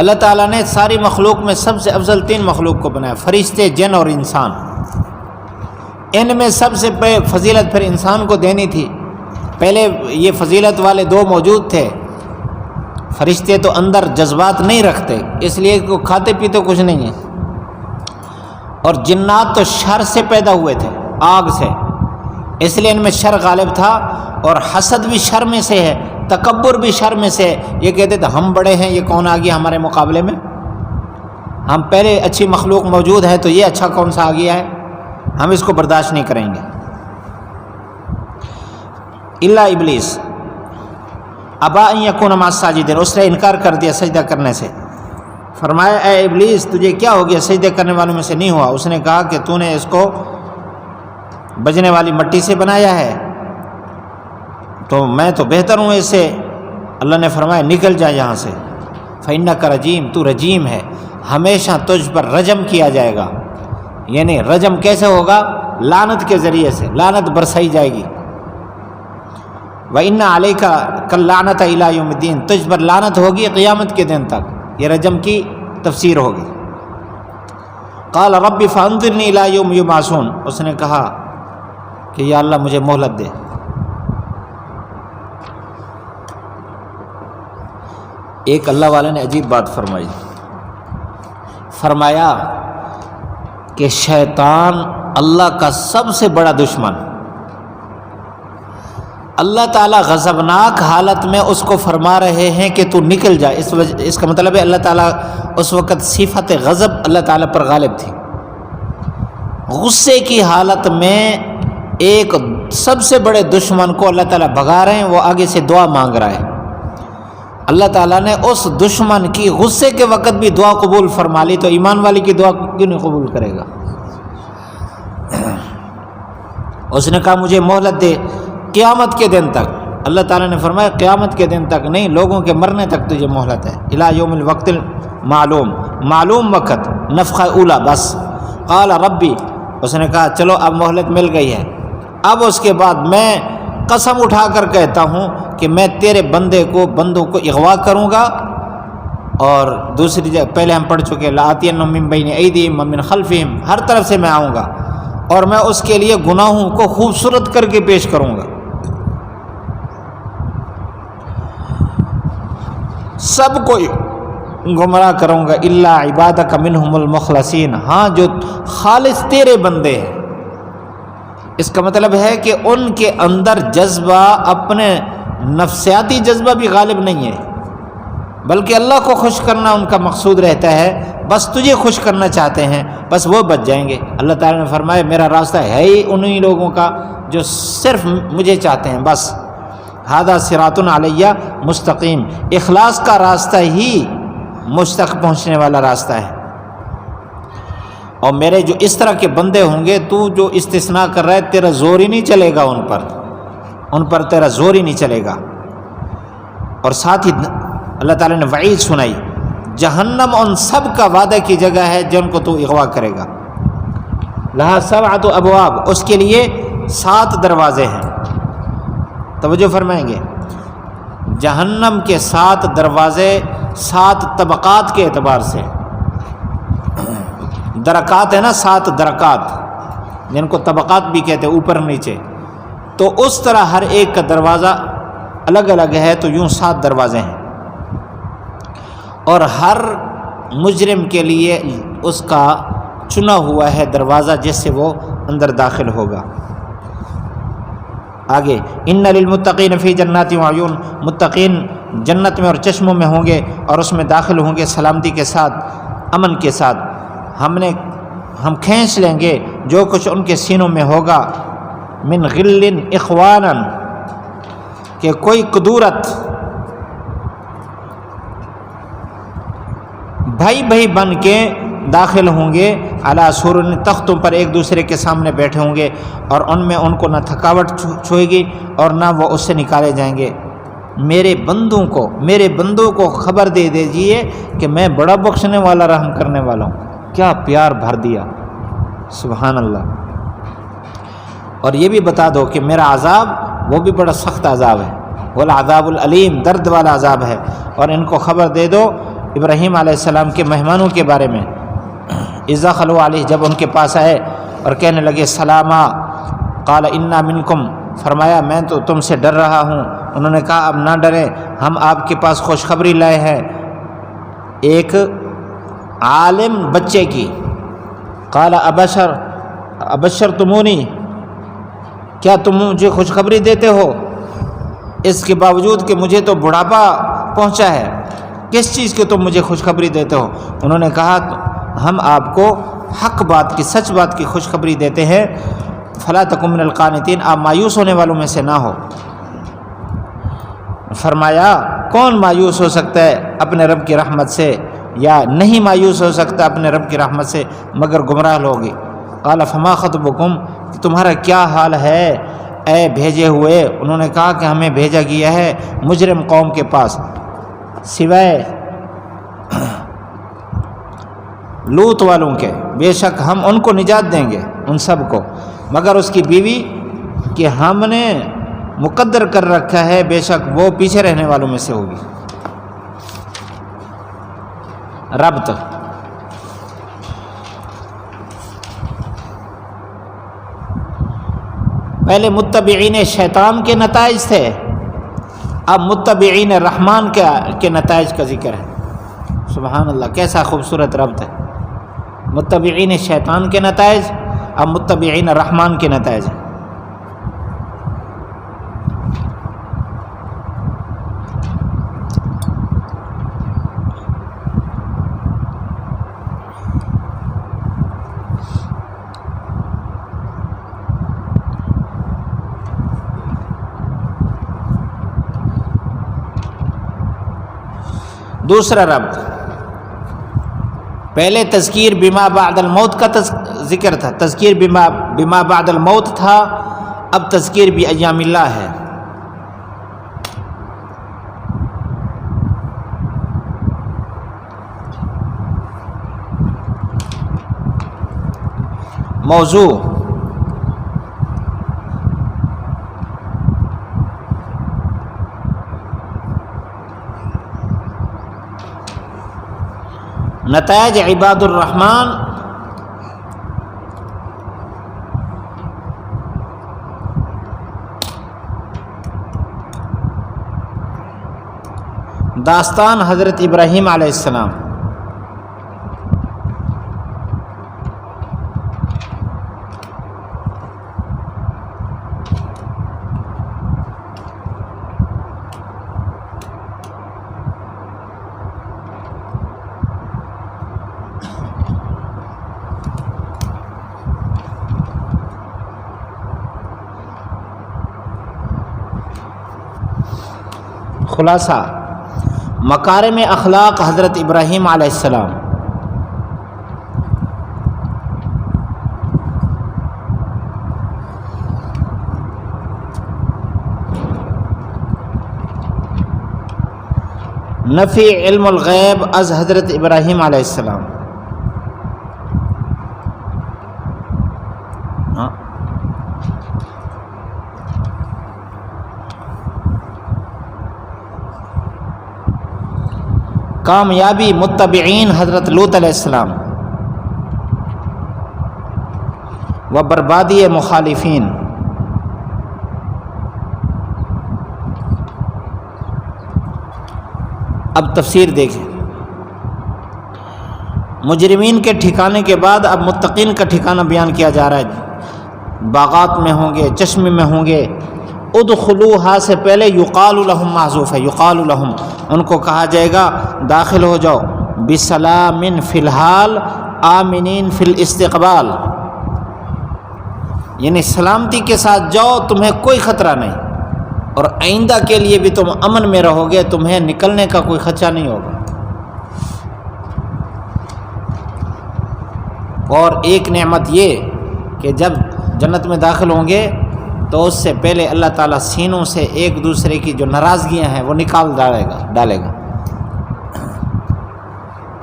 اللہ تعالیٰ نے ساری مخلوق میں سب سے افضل 3 مخلوق کو بنایا، فرشتے، جن اور انسان۔ ان میں سب سے فضیلت پھر انسان کو دینی تھی۔ پہلے یہ فضیلت والے 2 موجود تھے، فرشتے تو اندر جذبات نہیں رکھتے، اس لیے کہ کھاتے پیتے کچھ نہیں ہیں، اور جنات تو شر سے پیدا ہوئے تھے، آگ سے، اس لیے ان میں شر غالب تھا، اور حسد بھی شر میں سے ہے، تکبر بھی شر میں سے ہے۔ یہ کہتے تھے ہم بڑے ہیں، یہ کون آ گیا ہمارے مقابلے میں، ہم پہلے اچھی مخلوق موجود ہے تو یہ اچھا کون سا آ گیا ہے، ہم اس کو برداشت نہیں کریں گے۔ الا ابلیس ابا ان یکون مع الساجدین، اس نے انکار کر دیا سجدہ کرنے سے۔ فرمایا اے ابلیس تجھے کیا ہو گیا، سجدہ کرنے والوں میں سے نہیں ہوا۔ اس نے کہا کہ تو نے اس کو بجنے والی مٹی سے بنایا ہے، تو میں تو بہتر ہوں اس سے، اللہ نے فرمایا نکل جا یہاں سے، فإنک رجیم، تو رجیم ہے، ہمیشہ تجھ پر رجم کیا جائے گا۔ یعنی رجم کیسے ہوگا؟ لعنت کے ذریعے سے، لعنت برسائی جائے گی۔ وَإِنَّ عَلَيْكَ كَاللَّعْنَةَ إِلَىٰ يَوْمِ الدِّينِ، تجھ پر لعنت ہوگی قیامت کے دن تک۔ یہ رجم کی تفسیر ہوگی۔ قال رب فانظرنی الی یوم یبعثون، اس نے کہا کہ یا اللہ مجھے مہلت دے۔ ایک اللہ والے نے عجیب بات فرمائی، فرمایا کہ شیطان اللہ کا سب سے بڑا دشمن، اللہ تعالیٰ غضبناک حالت میں اس کو فرما رہے ہیں کہ تو نکل جا۔ اس کا مطلب ہے اللہ تعالیٰ اس وقت صفت غضب اللہ تعالیٰ پر غالب تھی۔ غصے کی حالت میں ایک سب سے بڑے دشمن کو اللہ تعالیٰ بھگا رہے ہیں، وہ آگے سے دعا مانگ رہا ہے۔ اللہ تعالیٰ نے اس دشمن کی غصے کے وقت بھی دعا قبول فرما لی، تو ایمان والی کی دعا کیوں نہیں قبول کرے گا؟ اس نے کہا مجھے مہلت دے قیامت کے دن تک۔ اللہ تعالیٰ نے فرمایا قیامت کے دن تک نہیں، لوگوں کے مرنے تک تجھے مہلت ہے۔ الی یوم الوقت المعلوم، معلوم وقت، نفخہ اولا، بس۔ قال ربی، اس نے کہا چلو اب مہلت مل گئی ہے، اب اس کے بعد میں قسم اٹھا کر کہتا ہوں کہ میں تیرے بندوں کو اغوا کروں گا۔ اور دوسری جگہ پہلے ہم پڑھ چکے لآتینہم من بین ایدیہم ومن خلفہم، ہر طرف سے میں آؤں گا اور میں اس کے لیے گناہوں کو خوبصورت کر کے پیش کروں گا، سب کو گمراہ کروں گا، الا عبادک منہم المخلصین، ہاں جو خالص تیرے بندے ہیں۔ اس کا مطلب ہے کہ ان کے اندر جذبہ، اپنے نفسیاتی جذبہ بھی غالب نہیں ہے، بلکہ اللہ کو خوش کرنا ان کا مقصود رہتا ہے، بس تجھے خوش کرنا چاہتے ہیں، بس وہ بچ جائیں گے۔ اللہ تعالیٰ نے فرمایا میرا راستہ ہے ہی انہی لوگوں کا جو صرف مجھے چاہتے ہیں، بس۔ ھذا صراط علیہ مستقیم، اخلاص کا راستہ ہی مجھ تک پہنچنے والا راستہ ہے۔ اور میرے جو اس طرح کے بندے ہوں گے، تو جو استثناء کر رہا ہے، تیرا زور ہی نہیں چلے گا ان پر تیرا زور ہی نہیں چلے گا۔ اور ساتھ ہی اللہ تعالیٰ نے وعید سنائی، جہنم ان سب کا وعدہ کی جگہ ہے جن کو تو اغوا کرے گا۔ لہا سبعۃ ابواب، اس کے لیے 7 دروازے ہیں۔ توجہ فرمائیں گے، جہنم کے 7 دروازے، 7 طبقات کے اعتبار سے، درکات ہے نا، 7 درکات جن کو طبقات بھی کہتے ہیں، اوپر نیچے، تو اس طرح ہر ایک کا دروازہ الگ الگ ہے، تو یوں 7 دروازے ہیں، اور ہر مجرم کے لیے اس کا چنا ہوا ہے دروازہ جس سے وہ اندر داخل ہوگا۔ آگے، ان للمتقین فی جنات وعیون، متقین جنت میں اور چشموں میں ہوں گے، اور اس میں داخل ہوں گے سلامتی کے ساتھ، امن کے ساتھ۔ ہم کھینچ لیں گے جو کچھ ان کے سینوں میں ہوگا، من غل اخوانا، کہ کوئی قدورت، بھائی بن کے داخل ہوں گے، علی سرر، تختوں پر ایک دوسرے کے سامنے بیٹھے ہوں گے، اور ان میں ان کو نہ تھکاوٹ چھوئے گی اور نہ وہ اس سے نکالے جائیں گے۔ میرے بندوں کو خبر دے دیجئے کہ میں بڑا بخشنے والا، رحم کرنے والا ہوں۔ کیا پیار بھر دیا، سبحان اللہ۔ اور یہ بھی بتا دو کہ میرا عذاب وہ بھی بڑا سخت عذاب ہے، والعذاب العلیم، درد والا عذاب ہے۔ اور ان کو خبر دے دو ابراہیم علیہ السلام کے مہمانوں کے بارے میں، اذا خلو علیہ، جب ان کے پاس آئے اور کہنے لگے سلاما، قال انا منکم، فرمایا میں تو تم سے ڈر رہا ہوں۔ انہوں نے کہا اب نہ ڈریں، ہم آپ کے پاس خوشخبری لائے ہیں ایک عالم بچے کی۔ قال ابشرتمونی، کیا تم مجھے خوشخبری دیتے ہو اس کے باوجود کہ مجھے تو بڑھاپا پہنچا ہے، کس چیز کی تم مجھے خوشخبری دیتے ہو؟ انہوں نے کہا ہم آپ کو حق بات کی، سچ بات کی خوشخبری دیتے ہیں، فلا تکن من القانتین، آپ مایوس ہونے والوں میں سے نہ ہو۔ فرمایا کون مایوس ہو سکتا ہے اپنے رب کی رحمت سے، یا نہیں مایوس ہو سکتا اپنے رب کی رحمت سے مگر گمراہ لوگ۔ قال فما خطبکم، تمہارا کیا حال ہے اے بھیجے ہوئے، انہوں نے کہا کہ ہمیں بھیجا گیا ہے مجرم قوم کے پاس، سوائے لوط والوں کے، بے شک ہم ان کو نجات دیں گے، ان سب کو، مگر اس کی بیوی کہ ہم نے مقدر کر رکھا ہے، بے شک وہ پیچھے رہنے والوں میں سے ہوگی۔ ربط، پہلے متبعین شیطان کے نتائج تھے، اب متبعین رحمان کے نتائج کا ذکر ہے۔ سبحان اللہ، کیسا خوبصورت ربط ہے، متبعین شیطان کے نتائج، اب متبعین رحمان کے نتائج ہیں۔ دوسرا ربط، پہلے تذکیر بما بعد الموت کا ذکر تھا، تذکیر بما بعد الموت تھا، اب تذکیر بایام اللہ ہے۔ موضوع، نتائج عباد الرحمن، داستان حضرت ابراہیم علیہ السلام، خلاصہ مکارم اخلاق حضرت ابراہیم علیہ السلام، نفی علم الغیب از حضرت ابراہیم علیہ السلام، کامیابی متبعین حضرت لوط علیہ السلام و بربادی مخالفین۔ اب تفسیر دیکھیں، مجرمین کے ٹھکانے کے بعد اب متقین کا ٹھکانہ بیان کیا جا رہا ہے، باغات میں ہوں گے، چشمے میں ہوں گے۔ ادخلوہا سے پہلے یقال لہم محذوف ہے، یقال لہم، ان کو کہا جائے گا داخل ہو جاؤ، بسلام فی الحال آمنین فی الاستقبال، یعنی سلامتی کے ساتھ جاؤ، تمہیں کوئی خطرہ نہیں، اور آئندہ کے لیے بھی تم امن میں رہو گے، تمہیں نکلنے کا کوئی خدشہ نہیں ہوگا۔ اور ایک نعمت یہ کہ جب جنت میں داخل ہوں گے تو اس سے پہلے اللہ تعالیٰ سینوں سے ایک دوسرے کی جو ناراضگیاں ہیں وہ نکال ڈالے گا۔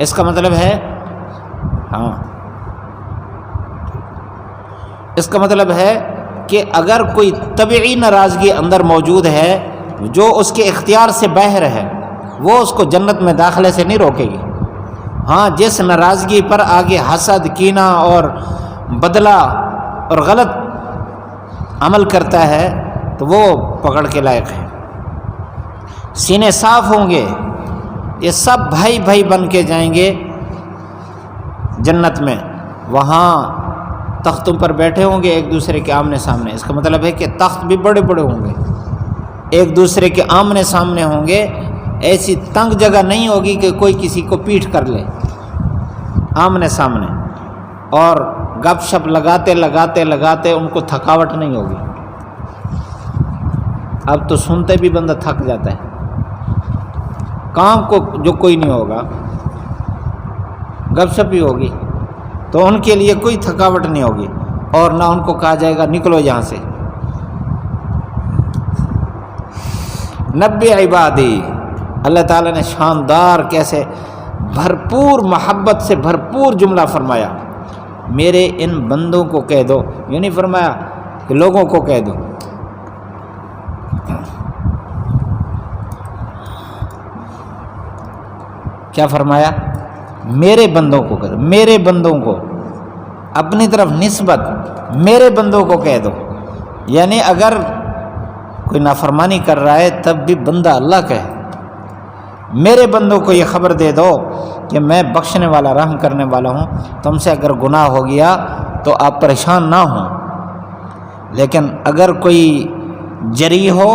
اس کا مطلب ہے اس کا مطلب ہے کہ اگر کوئی طبعی ناراضگی اندر موجود ہے جو اس کے اختیار سے باہر ہے، وہ اس کو جنت میں داخلے سے نہیں روکے گی۔ ہاں، جس ناراضگی پر آگے حسد، کینہ اور بدلہ اور غلط عمل کرتا ہے تو وہ پکڑ کے لائق ہے۔ سینے صاف ہوں گے، یہ سب بھائی بھائی بن کے جائیں گے جنت میں، وہاں تختوں پر بیٹھے ہوں گے ایک دوسرے کے آمنے سامنے۔ اس کا مطلب ہے کہ تخت بھی بڑے بڑے ہوں گے، ایک دوسرے کے آمنے سامنے ہوں گے، ایسی تنگ جگہ نہیں ہوگی کہ کوئی کسی کو پیٹھ کر لے، آمنے سامنے، اور گپ شپ لگاتے لگاتے ان کو تھکاوٹ نہیں ہوگی۔ اب تو سنتے بھی بندہ تھک جاتا ہے، کام کو جو کوئی نہیں ہوگا، گپ شپ ہی ہوگی، تو ان کے لیے کوئی تھکاوٹ نہیں ہوگی، اور نہ ان کو کہا جائے گا نکلو یہاں سے، نبی عبادی، اللہ تعالیٰ نے شاندار کیسے بھرپور محبت سے بھرپور جملہ فرمایا، میرے ان بندوں کو کہہ دو، یہ نہیں فرمایا کہ لوگوں کو کہہ دو، کیا فرمایا؟ میرے بندوں کو کہہ دو، میرے بندوں کو، اپنی طرف نسبت میرے بندوں کو کہہ دو، یعنی اگر کوئی نافرمانی کر رہا ہے تب بھی بندہ اللہ کا ہے، میرے بندوں کو یہ خبر دے دو کہ میں بخشنے والا رحم کرنے والا ہوں، تم سے اگر گناہ ہو گیا تو آپ پریشان نہ ہوں، لیکن اگر کوئی جری ہو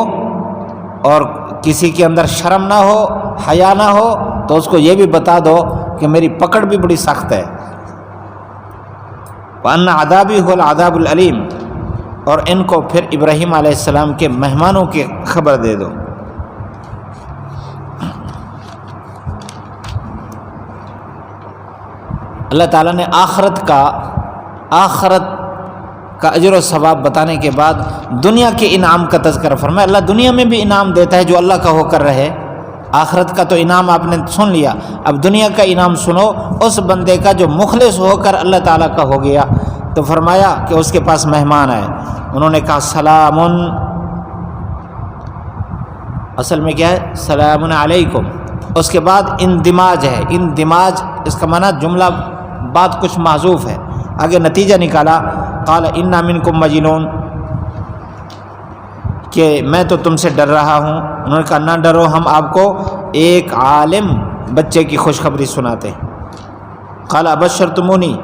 اور کسی کے اندر شرم نہ ہو، حیا نہ ہو، تو اس کو یہ بھی بتا دو کہ میری پکڑ بھی بڑی سخت ہے، وَأَنَّ عَذَابِي هُوَ الْعَذَابُ الْأَلِيمُ، اور ان کو پھر ابراہیم علیہ السلام کے مہمانوں کی خبر دے دو۔ اللہ تعالیٰ نے آخرت کا اجر و ثواب بتانے کے بعد دنیا کے انعام کا تذکرہ فرمایا۔ اللہ دنیا میں بھی انعام دیتا ہے جو اللہ کا ہو کر رہے، آخرت کا تو انعام آپ نے سن لیا، اب دنیا کا انعام سنو اس بندے کا جو مخلص ہو کر اللہ تعالیٰ کا ہو گیا۔ تو فرمایا کہ اس کے پاس مہمان آئے، انہوں نے کہا سلام، اصل میں کیا ہے؟ سلام علیکم۔ اس کے بعد اندماج ہے، اندماج اس کا معنی جملہ بات کچھ محذوف ہے، آگے نتیجہ نکالا قال انا منکم مجنون، کہ میں تو تم سے ڈر رہا ہوں۔ انہوں نے کہا نہ ڈرو، ہم آپ کو ایک عالم بچے کی خوشخبری سناتے ہیں۔ قال ابشرتمونی،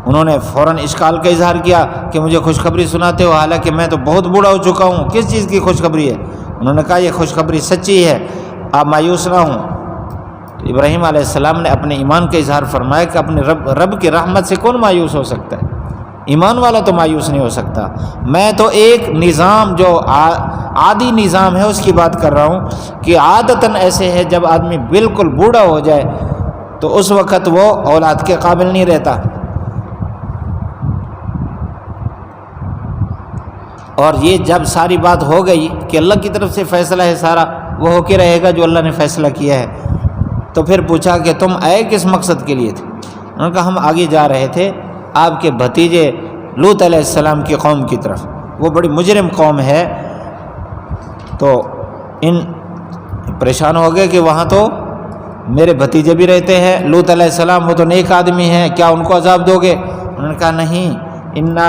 انہوں نے فوراً اشکال کا اظہار کیا کہ مجھے خوشخبری سناتے ہو، حالانکہ میں تو بہت بوڑھا ہو چکا ہوں، کس چیز کی خوشخبری ہے؟ انہوں نے کہا یہ خوشخبری سچی ہے، آپ مایوس نہ ہوں۔ تو ابراہیم علیہ السلام نے اپنے ایمان کا اظہار فرمایا کہ اپنے رب کی رحمت سے کون مایوس ہو سکتا ہے؟ ایمان والا تو مایوس نہیں ہو سکتا، میں تو ایک نظام جو عادی نظام ہے اس کی بات کر رہا ہوں کہ عادتاً ایسے ہے جب آدمی بالکل بوڑھا ہو جائے تو اس وقت وہ اولاد کے قابل نہیں رہتا، اور یہ جب ساری بات ہو گئی کہ اللہ کی طرف سے فیصلہ ہے سارا، وہ ہو کے رہے گا جو اللہ نے فیصلہ کیا ہے، تو پھر پوچھا کہ تم آئے کس مقصد کے لیے تھے؟ انہوں نے کہا ہم آگے جا رہے تھے آپ کے بھتیجے لوط علیہ السلام کی قوم کی طرف، وہ بڑی مجرم قوم ہے، تو ان پریشان ہو گئے کہ وہاں تو میرے بھتیجے بھی رہتے ہیں، لوط علیہ السلام وہ تو نیک آدمی ہیں، کیا ان کو عذاب دو گے؟ انہوں نے کہا نہیں، انا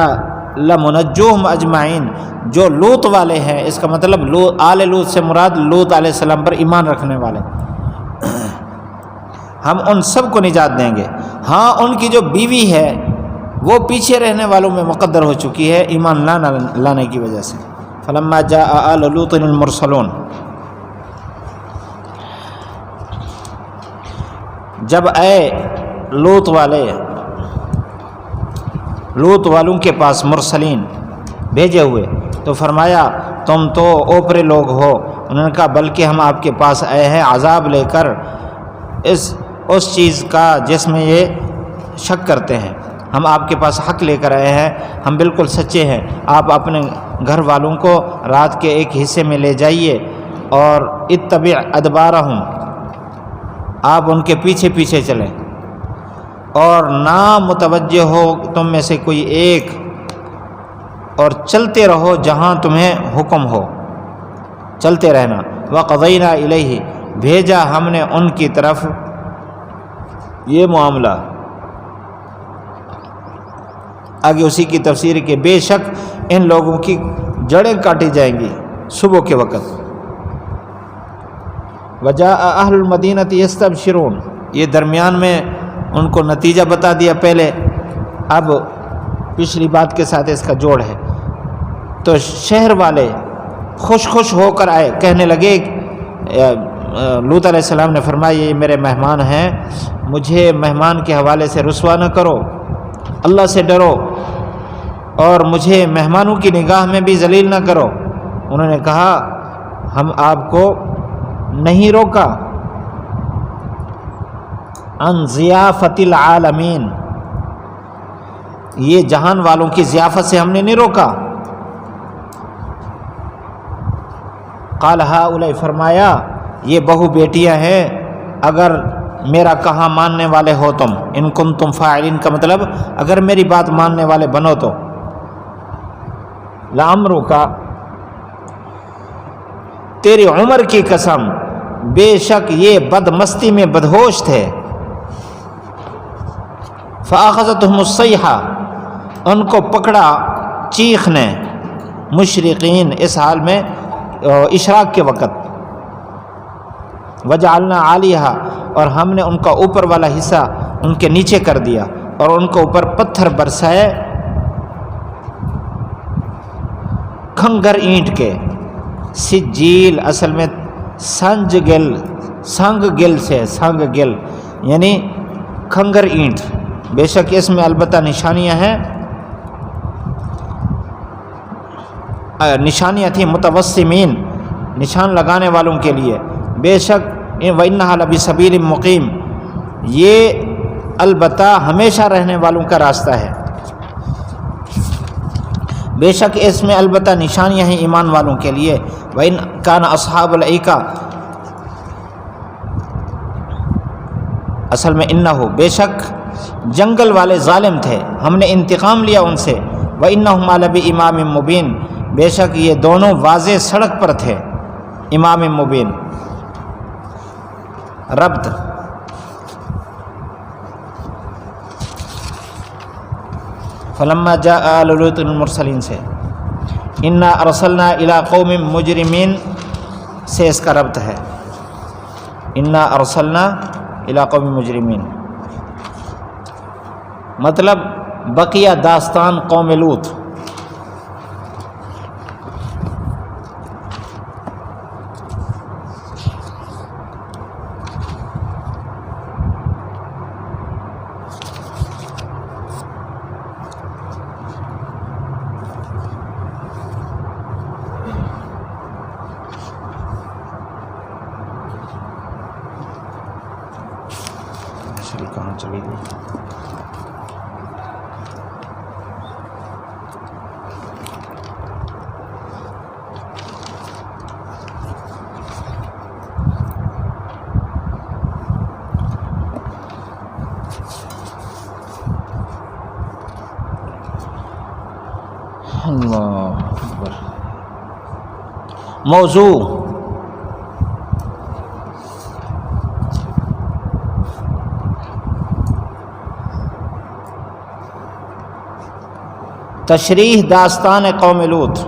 لمنجوہم اجمعین، جو لوط والے ہیں، اس کا مطلب آل لوط سے مراد لوط علیہ السلام پر ایمان رکھنے والے، ہم ان سب کو نجات دیں گے، ہاں ان کی جو بیوی ہے وہ پیچھے رہنے والوں میں مقدر ہو چکی ہے ایمان لانے کی وجہ سے۔ فلما جاء آل لوط المرسلون، جب آئے لوط والوں کے پاس مرسلین بھیجے ہوئے، تو فرمایا تم تو اوپرے لوگ ہو۔ انہوں نے کہا بلکہ ہم آپ کے پاس آئے ہیں عذاب لے کر اس چیز کا جس میں یہ شک کرتے ہیں، ہم آپ کے پاس حق لے کر آئے ہیں، ہم بالکل سچے ہیں، آپ اپنے گھر والوں کو رات کے ایک حصے میں لے جائیے اور اتبع ادبارہم، آپ ان کے پیچھے پیچھے چلیں، اور نہ متوجہ ہو تم میں سے کوئی ایک، اور چلتے رہو جہاں تمہیں حکم ہو، چلتے رہنا۔ وقضینا الیہ، بھیجا ہم نے ان کی طرف یہ معاملہ، آگے اسی کی تفسیر کہ بے شک ان لوگوں کی جڑیں کاٹی جائیں گی صبح کے وقت۔ وجاء اہل المدینۃ یستبشرون، یہ درمیان میں ان کو نتیجہ بتا دیا پہلے، اب پچھلی بات کے ساتھ اس کا جوڑ ہے۔ تو شہر والے خوش ہو کر آئے، کہنے لگے، لوط علیہ السلام نے فرمایا یہ میرے مہمان ہیں، مجھے مہمان کے حوالے سے رسوا نہ کرو، اللہ سے ڈرو، اور مجھے مہمانوں کی نگاہ میں بھی ذلیل نہ کرو۔ انہوں نے کہا ہم آپ کو نہیں روکا، ان ضیافت العالمین، یہ جہان والوں کی ضیافت سے ہم نے نہیں روکا، قال ہؤلاء فرمایا یہ بہو بیٹیاں ہیں اگر میرا کہا ماننے والے ہو تم، ان کنتم فاعلین کا مطلب اگر میری بات ماننے والے بنو تو، لعمرک تیری عمر کی قسم بے شک یہ بد مستی میں بدہوش تھے، فاخذتهم الصیحہ ان کو پکڑا چیخ نے، مشرقین اس حال میں اشراق کے وقت، وجعلنا عالیہا اور ہم نے ان کا اوپر والا حصہ ان کے نیچے کر دیا اور ان کو اوپر پتھر برسائے کھنگر اینٹ کے، سجیل اصل میں سنگ گل سے سنگ گل یعنی کھنگر اینٹ، بے شک اس میں البتہ نشانیاں ہیں، نشانیاں تھیں متوسمین نشان لگانے والوں کے لیے، بے شک وَإِنَّهَا لَبِسَبِيلٍ مُقِيمٍ یہ البتہ ہمیشہ رہنے والوں کا راستہ ہے، بے شک اس میں البتہ نشانیاں ہیں ایمان والوں کے لیے، وَإِنْ كَانَ أَصْحَابُ الْأَيْكَةِ اصل میں انہو بے شک جنگل والے ظالم تھے، ہم نے انتقام لیا ان سے، وَإِنَّهُمَا لَبِإِمَامٍ مُبِينٍ بے شک یہ دونوں واضح سڑک پر تھے، امام مبین، ربط فلما جاء آل لوط المرسلین سے، انا ارسلنا الی قوم مجرمین سے اس کا ربط ہے، انا ارسلنا الی قوم مجرمین مطلب بقیہ داستان قوم لوط، کہاں چلی گئی؟ اللہ اکبر۔ موضوع تشریح داستان قوم لوط،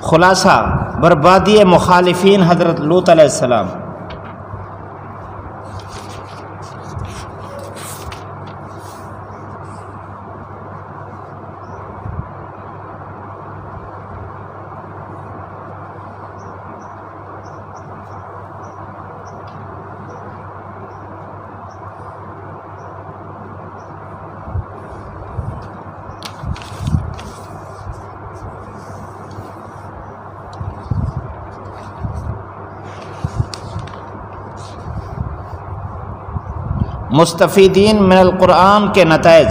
خلاصہ بربادی مخالفین حضرت لوط علیہ السلام۔ مستفیدین من القرآن کے نتائج،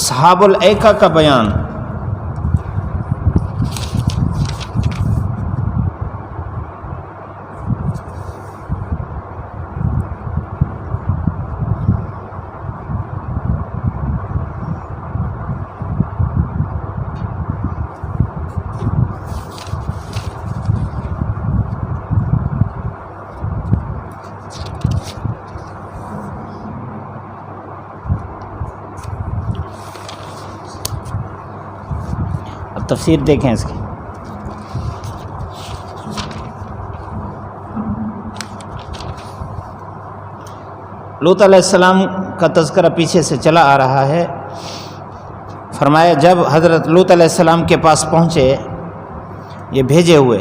اصحاب الایکہ کا بیان۔ تفسیر دیکھیں اس کی۔ لوط علیہ السلام کا تذکرہ پیچھے سے چلا آ رہا ہے۔ فرمایا جب حضرت لوط علیہ السلام کے پاس پہنچے یہ بھیجے ہوئے،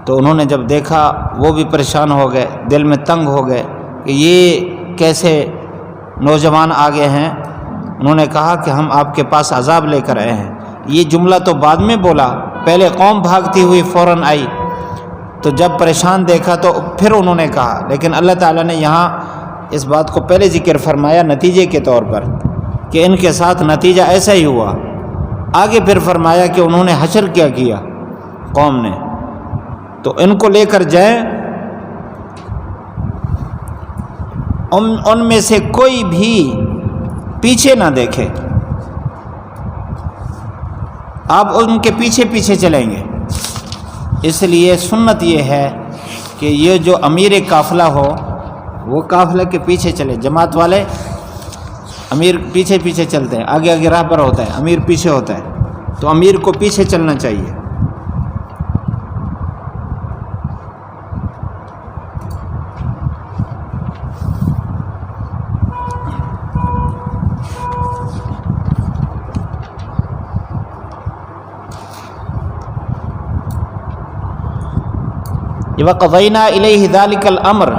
تو انہوں نے جب دیکھا وہ بھی پریشان ہو گئے، دل میں تنگ ہو گئے کہ یہ کیسے نوجوان آگے ہیں۔ انہوں نے کہا کہ ہم آپ کے پاس عذاب لے کر آئے ہیں۔ یہ جملہ تو بعد میں بولا، پہلے قوم بھاگتی ہوئی فوراً آئی، تو جب پریشان دیکھا تو پھر انہوں نے کہا، لیکن اللہ تعالیٰ نے یہاں اس بات کو پہلے ذکر فرمایا نتیجے کے طور پر کہ ان کے ساتھ نتیجہ ایسا ہی ہوا۔ آگے پھر فرمایا کہ انہوں نے حشر کیا کیا قوم نے، تو ان کو لے کر جائیں، ان میں سے کوئی بھی پیچھے نہ دیکھے، آپ ان کے پیچھے پیچھے چلیں گے۔ اس لیے سنت یہ ہے کہ یہ جو امیر قافلہ ہو وہ قافلہ کے پیچھے چلے، جماعت والے امیر پیچھے پیچھے چلتے ہیں، آگے آگے راہ پر ہوتا ہے، امیر پیچھے ہوتا ہے، تو امیر کو پیچھے چلنا چاہیے۔ وَقَضَيْنَا إِلَيْهِ ذَلِكَ الْأَمْرَ،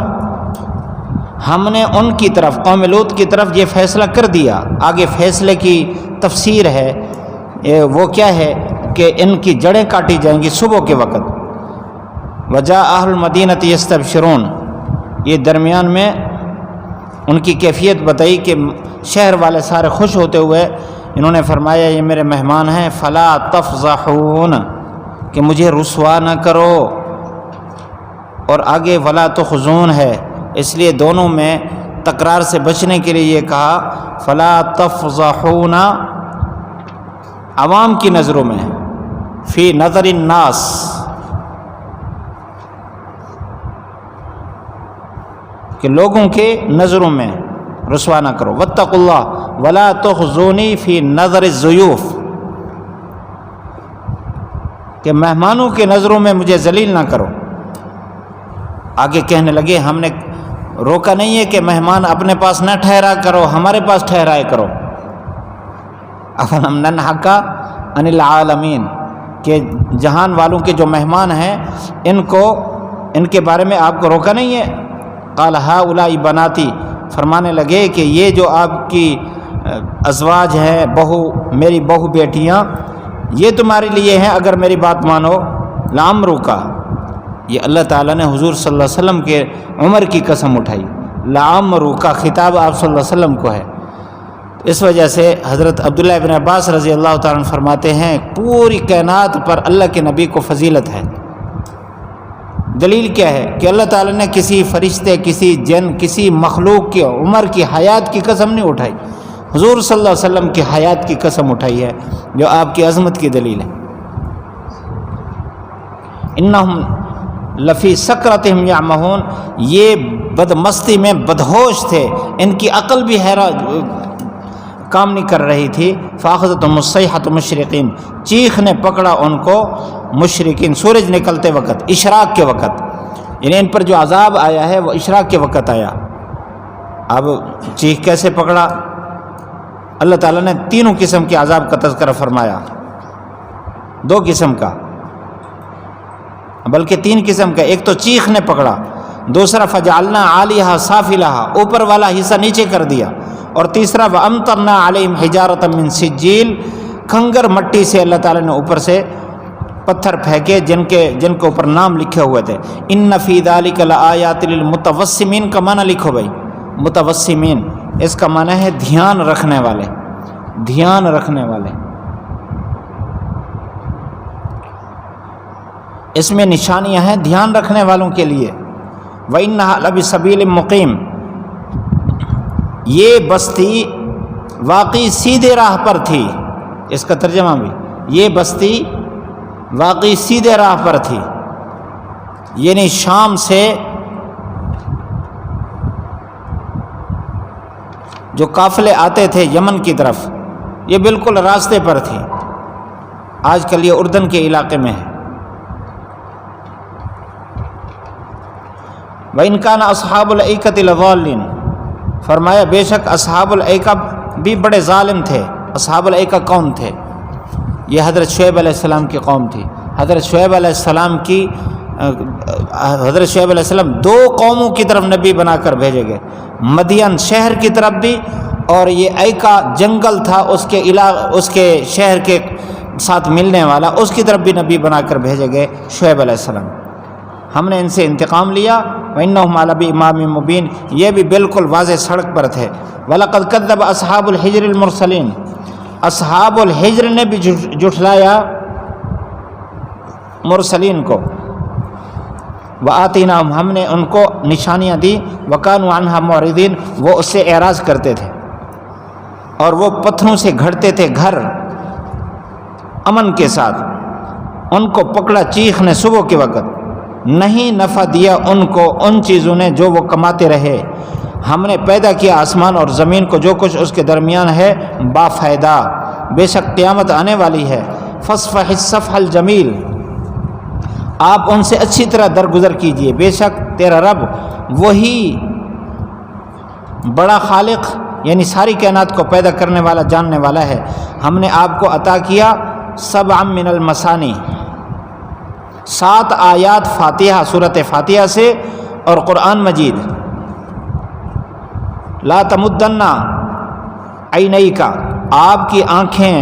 ہم نے ان کی طرف، قوم لوط کی طرف یہ فیصلہ کر دیا۔ آگے فیصلے کی تفسیر ہے، وہ کیا ہے کہ ان کی جڑیں کاٹی جائیں گی صبح کے وقت۔ وَجَاءَ أَهْلُ الْمَدِينَةِ يَسْتَبْشِرُونَ، یہ درمیان میں ان کی کیفیت بتائی کہ شہر والے سارے خوش ہوتے ہوئے انہوں نے فرمایا یہ میرے مہمان ہیں، فَلَا تَفْضَحُونَ، کہ مجھے رسوا نہ کرو، اور آگے وَلَا تُخْزُونَ ہے، اس لیے دونوں میں تکرار سے بچنے کے لیے یہ کہا فَلَا تَفْضَحُونَ، عوام کی نظروں میں، فی نظر الناس، کہ لوگوں کے نظروں میں رسوا نہ کرو۔ وَاتَّقُوا اللَّهَ وَلَا تُخْزُونِي فِي نَظَرِ الضُّيُوفِ، کہ مہمانوں کے نظروں میں مجھے ذلیل نہ کرو۔ آگے کہنے لگے ہم نے روکا نہیں ہے کہ مہمان اپنے پاس نہ ٹھہرا کرو، ہمارے پاس ٹھہرائے کرو۔ أَفَلَمْ نَنْهَكَ عَنِ الْعَالَمِينَ، کہ جہان والوں کے جو مہمان ہیں ان کے بارے میں آپ کو روکا نہیں ہے۔ قَالَ هَؤُلَاءِ بَنَاتِي، فرمانے لگے کہ یہ جو آپ کی ازواج ہیں، میری بہو بیٹیاں، یہ تمہارے لیے ہیں اگر میری بات مانو۔ لَعَمْرُكَ، یہ اللہ تعالیٰ نے حضور صلی اللہ علیہ وسلم کے عمر کی قسم اٹھائی، لَعَمْرُكَ، خطاب آپ صلی اللہ علیہ وسلم کو ہے۔ اس وجہ سے حضرت عبداللہ ابن عباس رضی اللہ تعالیٰ عنہ فرماتے ہیں پوری کائنات پر اللہ کے نبی کو فضیلت ہے۔ دلیل کیا ہے کہ اللہ تعالیٰ نے کسی فرشتے، کسی جن، کسی مخلوق کی عمر کی، حیات کی قسم نہیں اٹھائی، حضور صلی اللہ علیہ وسلم کی حیات کی قسم اٹھائی ہے، جو آپ کی عظمت کی دلیل ہے۔ انہم لفی سکرتہم یعمہون، یہ بدمستی میں بدہوش تھے، ان کی عقل بھی کام نہیں کر رہی تھی۔ فاخذتہم الصیحۃ مشرقین، چیخ نے پکڑا ان کو مشرقین، سورج نکلتے وقت، اشراق کے وقت، یعنی ان پر جو عذاب آیا ہے وہ اشراق کے وقت آیا۔ اب چیخ کیسے پکڑا؟ اللہ تعالیٰ نے تینوں قسم کے عذاب کا تذکرہ فرمایا، دو قسم کا بلکہ تین قسم کا، ایک تو چیخ نے پکڑا، دوسرا فجعلنا عالیہا سافلہا، اوپر والا حصہ نیچے کر دیا، اور تیسرا وامطرنا علیہم حجارۃ من سجیل، کھنگر مٹی سے اللہ تعالیٰ نے اوپر سے پتھر پھینکے جن کے اوپر نام لکھے ہوئے تھے۔ ان فی ذلک لآیات للمتوسمین کا معنی لکھو بھائی، متوسمین اس کا معنی ہے دھیان رکھنے والے، دھیان رکھنے والے. اس میں نشانیاں ہیں دھیان رکھنے والوں کے لیے. وَإِنَّهَا لَبِسَبِيلٍ مُقِيمٍ، یہ بستی واقعی سیدھے راہ پر تھی. اس کا ترجمہ بھی، یہ بستی واقعی سیدھے راہ پر تھی، یعنی شام سے جو قافلے آتے تھے یمن کی طرف، یہ بالکل راستے پر تھی. آج کل یہ اردن کے علاقے میں ہے. وَإِنْ كَانَ أَصْحَابُ الْأَيْكَةِ لَضَالِّينَ، فرمایا بے شک اصحاب الایکہ بھی بڑے ظالم تھے. اصحاب الایکہ کون تھے؟ یہ حضرت شعیب علیہ السلام کی قوم تھی. حضرت شعیب علیہ السلام دو قوموں کی طرف نبی بنا کر بھیجے گئے، مدین شہر کی طرف بھی، اور یہ ایکا جنگل تھا اس کے شہر کے ساتھ ملنے والا، اس کی طرف بھی نبی بنا کر بھیجے گئے شعیب علیہ السلام. ہم نے ان سے انتقام لیا. وَإِنَّهُمْ عَلَىٰ بِإِمَامٍ مُّبِينٍ، یہ بھی بالکل واضح سڑک پر تھے. وَلَقَدْ كَذَّبَ أَصْحَابُ الْحِجْرِ الْمُرْسَلِينَ، اصحاب الحجر نے بھی جھٹلایا مرسلین کو. وَآتَيْنَاهُمْ، ہم نے ان کو نشانیاں دی. وَكَانُوا عَنْهَا مُعْرِضِينَ، وہ اس سے اعراض کرتے تھے اور وہ پتھروں سے گھڑتے تھے گھر امن کے ساتھ. ان کو پکڑا چیخ نے صبح کے وقت، نہیں نفع دیا ان کو ان چیزوں نے جو وہ کماتے رہے. ہم نے پیدا کیا آسمان اور زمین کو جو کچھ اس کے درمیان ہے با فائدہ. بے شک قیامت آنے والی ہے. فاصفح الصفح الجمیل، آپ ان سے اچھی طرح درگزر کیجئے. بے شک تیرا رب وہی بڑا خالق، یعنی ساری کائنات کو پیدا کرنے والا جاننے والا ہے. ہم نے آپ کو عطا کیا 7 من المثانی، 7 آیات فاتحہ، سورۃ فاتحہ سے اور قرآن مجید. لا تمدن عینیک، آپ کی آنکھیں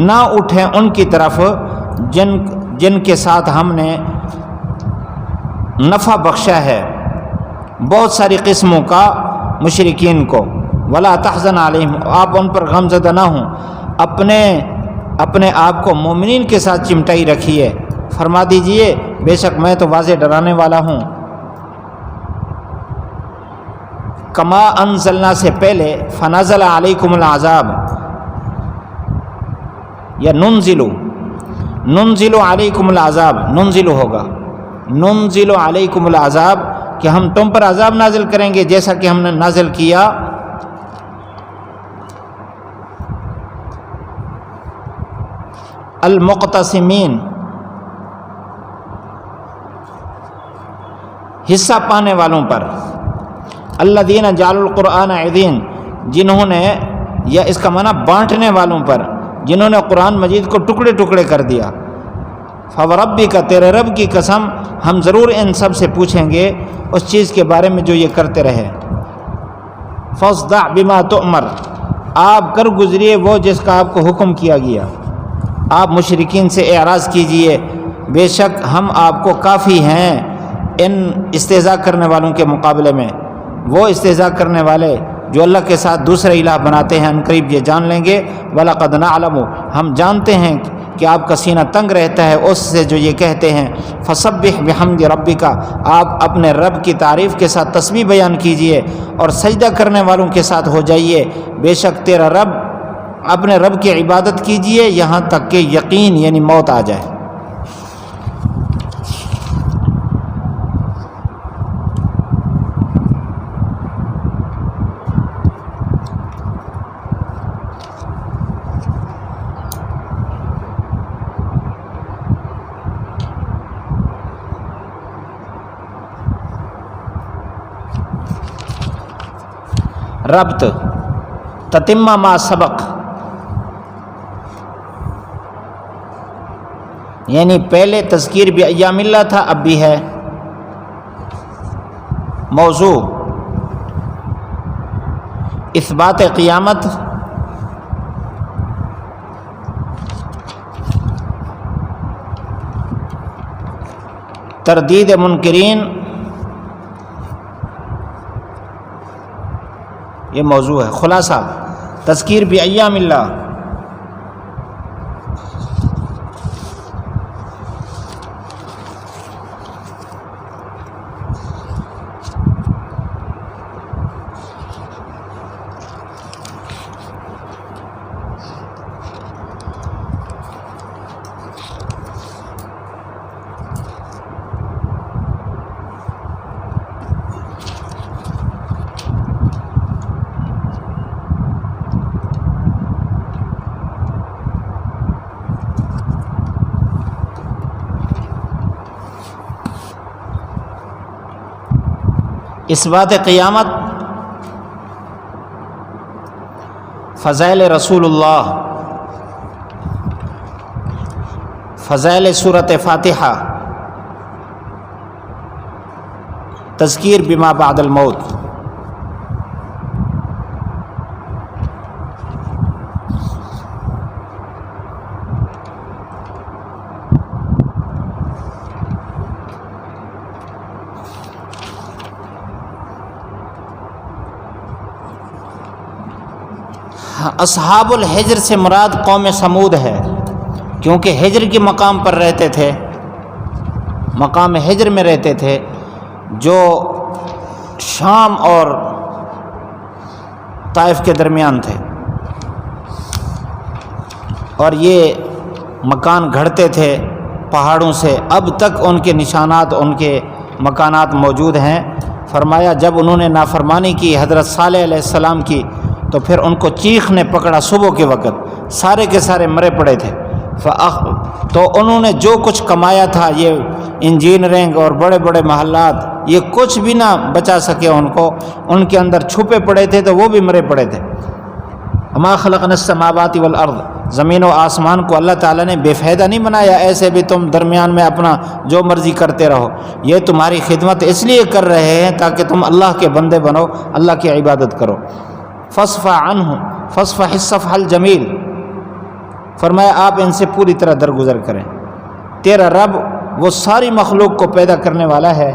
نہ اٹھیں ان کی طرف جن کے ساتھ ہم نے نفع بخشا ہے بہت ساری قسموں کا مشرکین کو. ولا تحزن علیہم، آپ ان پر غم زدہ نہ ہوں. اپنے آپ کو مومنین کے ساتھ چمٹائی رکھیے. فرما دیجئے بے شک میں تو واضح ڈرانے والا ہوں. کما انزلنا سے پہلے فنزل علیکم العذاب، یا ننزل علیکم العذاب، ننزل ہوگا ننزل علیکم العذاب، کہ ہم تم پر عذاب نازل کریں گے جیسا کہ ہم نے نازل کیا المقتسمین، حصہ پانے والوں پر. الذین جعلوا القرآن عضین، جنہوں نے، یا اس کا معنی بانٹنے والوں پر، جنہوں نے قرآن مجید کو ٹکڑے ٹکڑے کر دیا. فوربک، تیرے رب کی قسم ہم ضرور ان سب سے پوچھیں گے اس چیز کے بارے میں جو یہ کرتے رہے. فاصدع بما تؤمر، آپ کر گزریے وہ جس کا آپ کو حکم کیا گیا. آپ مشرکین سے اعراض کیجئے، بے شک ہم آپ کو کافی ہیں ان استہزاء کرنے والوں کے مقابلے میں. وہ استہزاء کرنے والے جو اللہ کے ساتھ دوسرے الہ بناتے ہیں، ان قریب یہ جان لیں گے. وَلَقَدْ نَعْلَمُ، ہم جانتے ہیں کہ آپ کا سینہ تنگ رہتا ہے اس سے جو یہ کہتے ہیں. فَسَبِّحْ بِحَمْدِ رَبِّكَ، آپ اپنے رب کی تعریف کے ساتھ تسبیح بیان کیجئے اور سجدہ کرنے والوں کے ساتھ ہو جائیے. بے شک تیرا رب، اپنے رب کی عبادت کیجئے یہاں تک کہ یقین یعنی موت آ جائے. ربط تتمہ ما سبق، یعنی پہلے تذکیر بھی ایام اللہ تھا، اب بھی ہے. موضوع اثبات قیامت، تردید منکرین، یہ موضوع ہے. خلاصہ تذکیر بھی ایام اللہ، اس بات قیامت، فضائل رسول اللہ، فضائل سورۃ فاتحہ، تذکیر بما بعد الموت۔ اصحاب الحجر سے مراد قوم سمود ہے، کیونکہ حجر کے مقام پر رہتے تھے، مقام حجر میں رہتے تھے، جو شام اور طائف کے درمیان تھے، اور یہ مکان گھڑتے تھے پہاڑوں سے، اب تک ان کے نشانات، ان کے مکانات موجود ہیں۔ فرمایا جب انہوں نے نافرمانی کی حضرت صالح علیہ السلام کی، تو پھر ان کو چیخ نے پکڑا صبح کے وقت، سارے کے سارے مرے پڑے تھے۔ تو انہوں نے جو کچھ کمایا تھا، یہ انجینئرنگ اور بڑے بڑے محلات، یہ کچھ بھی نہ بچا سکے ان کو، ان کے اندر چھپے پڑے تھے تو وہ بھی مرے پڑے تھے۔ وما خلقنا السماوات والارض، زمین و آسمان کو اللہ تعالیٰ نے بے فائدہ نہیں بنایا، ایسے بھی تم درمیان میں اپنا جو مرضی کرتے رہو، یہ تمہاری خدمت اس لیے کر رہے ہیں تاکہ تم اللہ کے بندے بنو، اللہ کی عبادت کرو۔ فاصفح عنہم فاصفح الصفح الجمیل، فرمایا آپ ان سے پوری طرح درگزر کریں، تیرا رب وہ ساری مخلوق کو پیدا کرنے والا ہے۔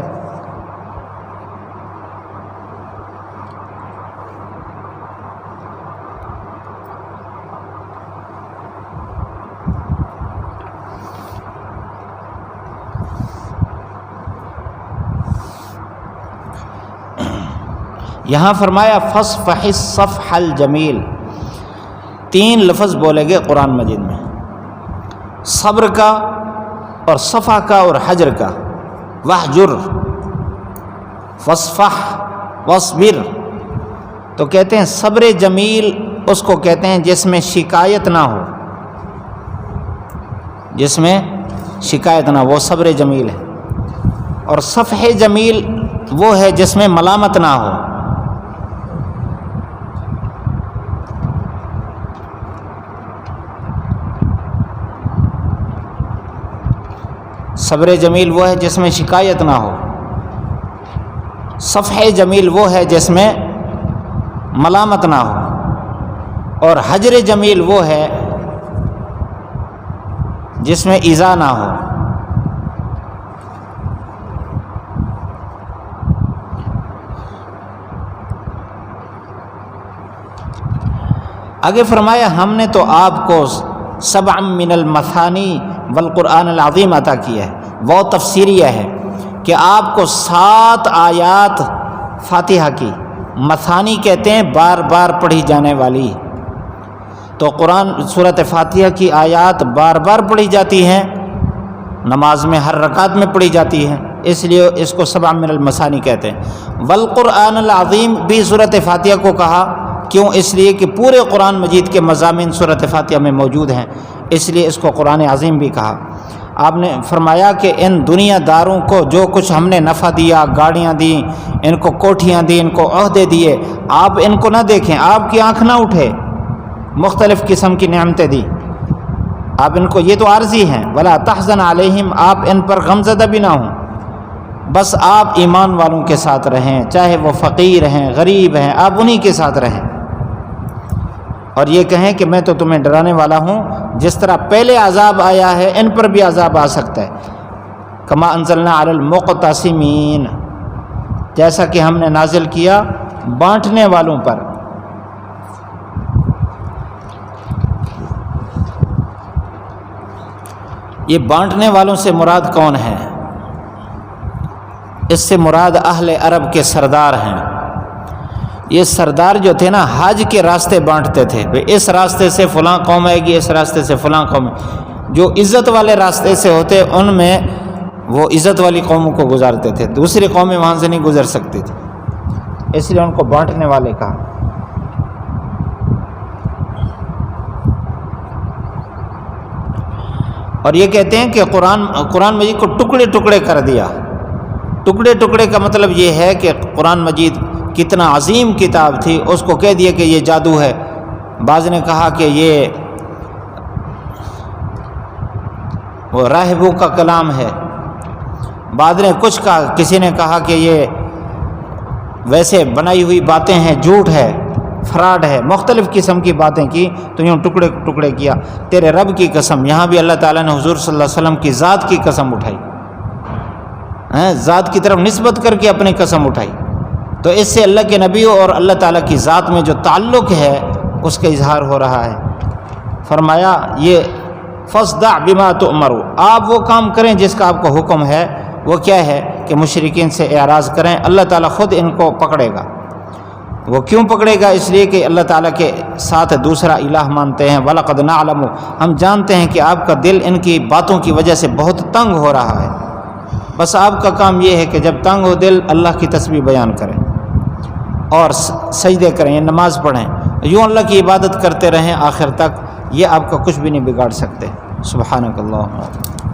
یہاں فرمایا فاصفح الصفح الجمیل، 3 لفظ بولے گے قرآن مجید میں، صبر کا اور صفح کا اور حجر کا۔ وحجر، فاصفح، واصبر، تو کہتے ہیں صبر جمیل اس کو کہتے ہیں جس میں شکایت نہ ہو، جس میں شکایت نہ ہو، وہ صبر جمیل ہے۔ اور صفح جمیل وہ ہے جس میں ملامت نہ ہو۔ صبر جمیل وہ ہے جس میں شکایت نہ ہو، صفح جمیل وہ ہے جس میں ملامت نہ ہو، اور حجر جمیل وہ ہے جس میں ایذا نہ ہو۔ آگے فرمایا ہم نے تو آپ کو 7 من المثانی والقرآن العظیم عطا کیا ہے، وہ تفسیریہ ہے کہ آپ کو 7 آیات فاتحہ کی، مثانی کہتے ہیں بار بار پڑھی جانے والی، تو قرآن سورۃ فاتحہ کی آیات بار بار پڑھی جاتی ہیں، نماز میں ہر رکعت میں پڑھی جاتی ہیں، اس لیے اس کو 7 من المثانی کہتے ہیں۔ والقرآن العظیم بھی سورۃ فاتحہ کو کہا، کیوں؟ اس لیے کہ پورے قرآن مجید کے مضامین سورۃ فاتحہ میں موجود ہیں، اس لیے اس کو قرآن عظیم بھی کہا۔ آپ نے فرمایا کہ ان دنیا داروں کو جو کچھ ہم نے نفع دیا، گاڑیاں دیں، ان کو کوٹھیاں دیں، ان کو عہدے دیے، آپ ان کو نہ دیکھیں، آپ کی آنکھ نہ اٹھے، مختلف قسم کی نعمتیں دی، آپ ان کو، یہ تو عارضی ہیں، ولا تحزن علیہم، آپ ان پر غمزدہ بھی نہ ہوں، بس آپ ایمان والوں کے ساتھ رہیں، چاہے وہ فقیر ہیں، غریب ہیں، آپ انہی کے ساتھ رہیں، اور یہ کہیں کہ میں تو تمہیں ڈرانے والا ہوں، جس طرح پہلے عذاب آیا ہے ان پر بھی عذاب آ سکتا ہے، کما انزلنا علی المقتسمین، جیسا کہ ہم نے نازل کیا بانٹنے والوں پر۔ یہ بانٹنے والوں سے مراد کون ہے؟ اس سے مراد اہل عرب کے سردار ہیں۔ یہ سردار جو تھے نا، حج کے راستے بانٹتے تھے، اس راستے سے فلاں قوم آئے گی، اس راستے سے فلاں قوم، جو عزت والے راستے سے ہوتے ان میں وہ عزت والی قوموں کو گزارتے تھے، دوسری قومیں وہاں سے نہیں گزر سکتی تھی، اس لیے ان کو بانٹنے والے کہا۔ اور یہ کہتے ہیں کہ قرآن مجید کو ٹکڑے ٹکڑے کر دیا، ٹکڑے ٹکڑے کا مطلب یہ ہے کہ قرآن مجید کتنا عظیم کتاب تھی، اس کو کہہ دیا کہ یہ جادو ہے۔ بعض نے کہا کہ یہ وہ راہبوں کا کلام ہے، بعض نے کچھ کہا، کسی نے کہا کہ یہ ویسے بنائی ہوئی باتیں ہیں، جھوٹ ہے، فراڈ ہے، مختلف قسم کی باتیں کی تو یوں ٹکڑے ٹکڑے کیا۔ تیرے رب کی قسم، یہاں بھی اللہ تعالیٰ نے حضور صلی اللہ علیہ وسلم کی ذات کی قسم اٹھائی، ذات کی طرف نسبت کر کے اپنی قسم اٹھائی، تو اس سے اللہ کے نبیوں اور اللہ تعالیٰ کی ذات میں جو تعلق ہے اس کا اظہار ہو رہا ہے۔ فرمایا یہ فاصدع بما تؤمر، آپ وہ کام کریں جس کا آپ کو حکم ہے۔ وہ کیا ہے کہ مشرکین سے اعراض کریں، اللہ تعالیٰ خود ان کو پکڑے گا۔ وہ کیوں پکڑے گا؟ اس لیے کہ اللہ تعالیٰ کے ساتھ دوسرا الہ مانتے ہیں۔ وَلَقَدْ نَعْلَمُ، ہم جانتے ہیں کہ آپ کا دل ان کی باتوں کی وجہ سے بہت تنگ ہو رہا ہے، بس آپ کا کام یہ ہے کہ جب تنگ ہو دل، اللہ کی تسبیح بیان کریں اور سجدے کریں، یہ نماز پڑھیں، یوں اللہ کی عبادت کرتے رہیں آخر تک، یہ آپ کا کچھ بھی نہیں بگاڑ سکتے۔ سبحانک اللہم۔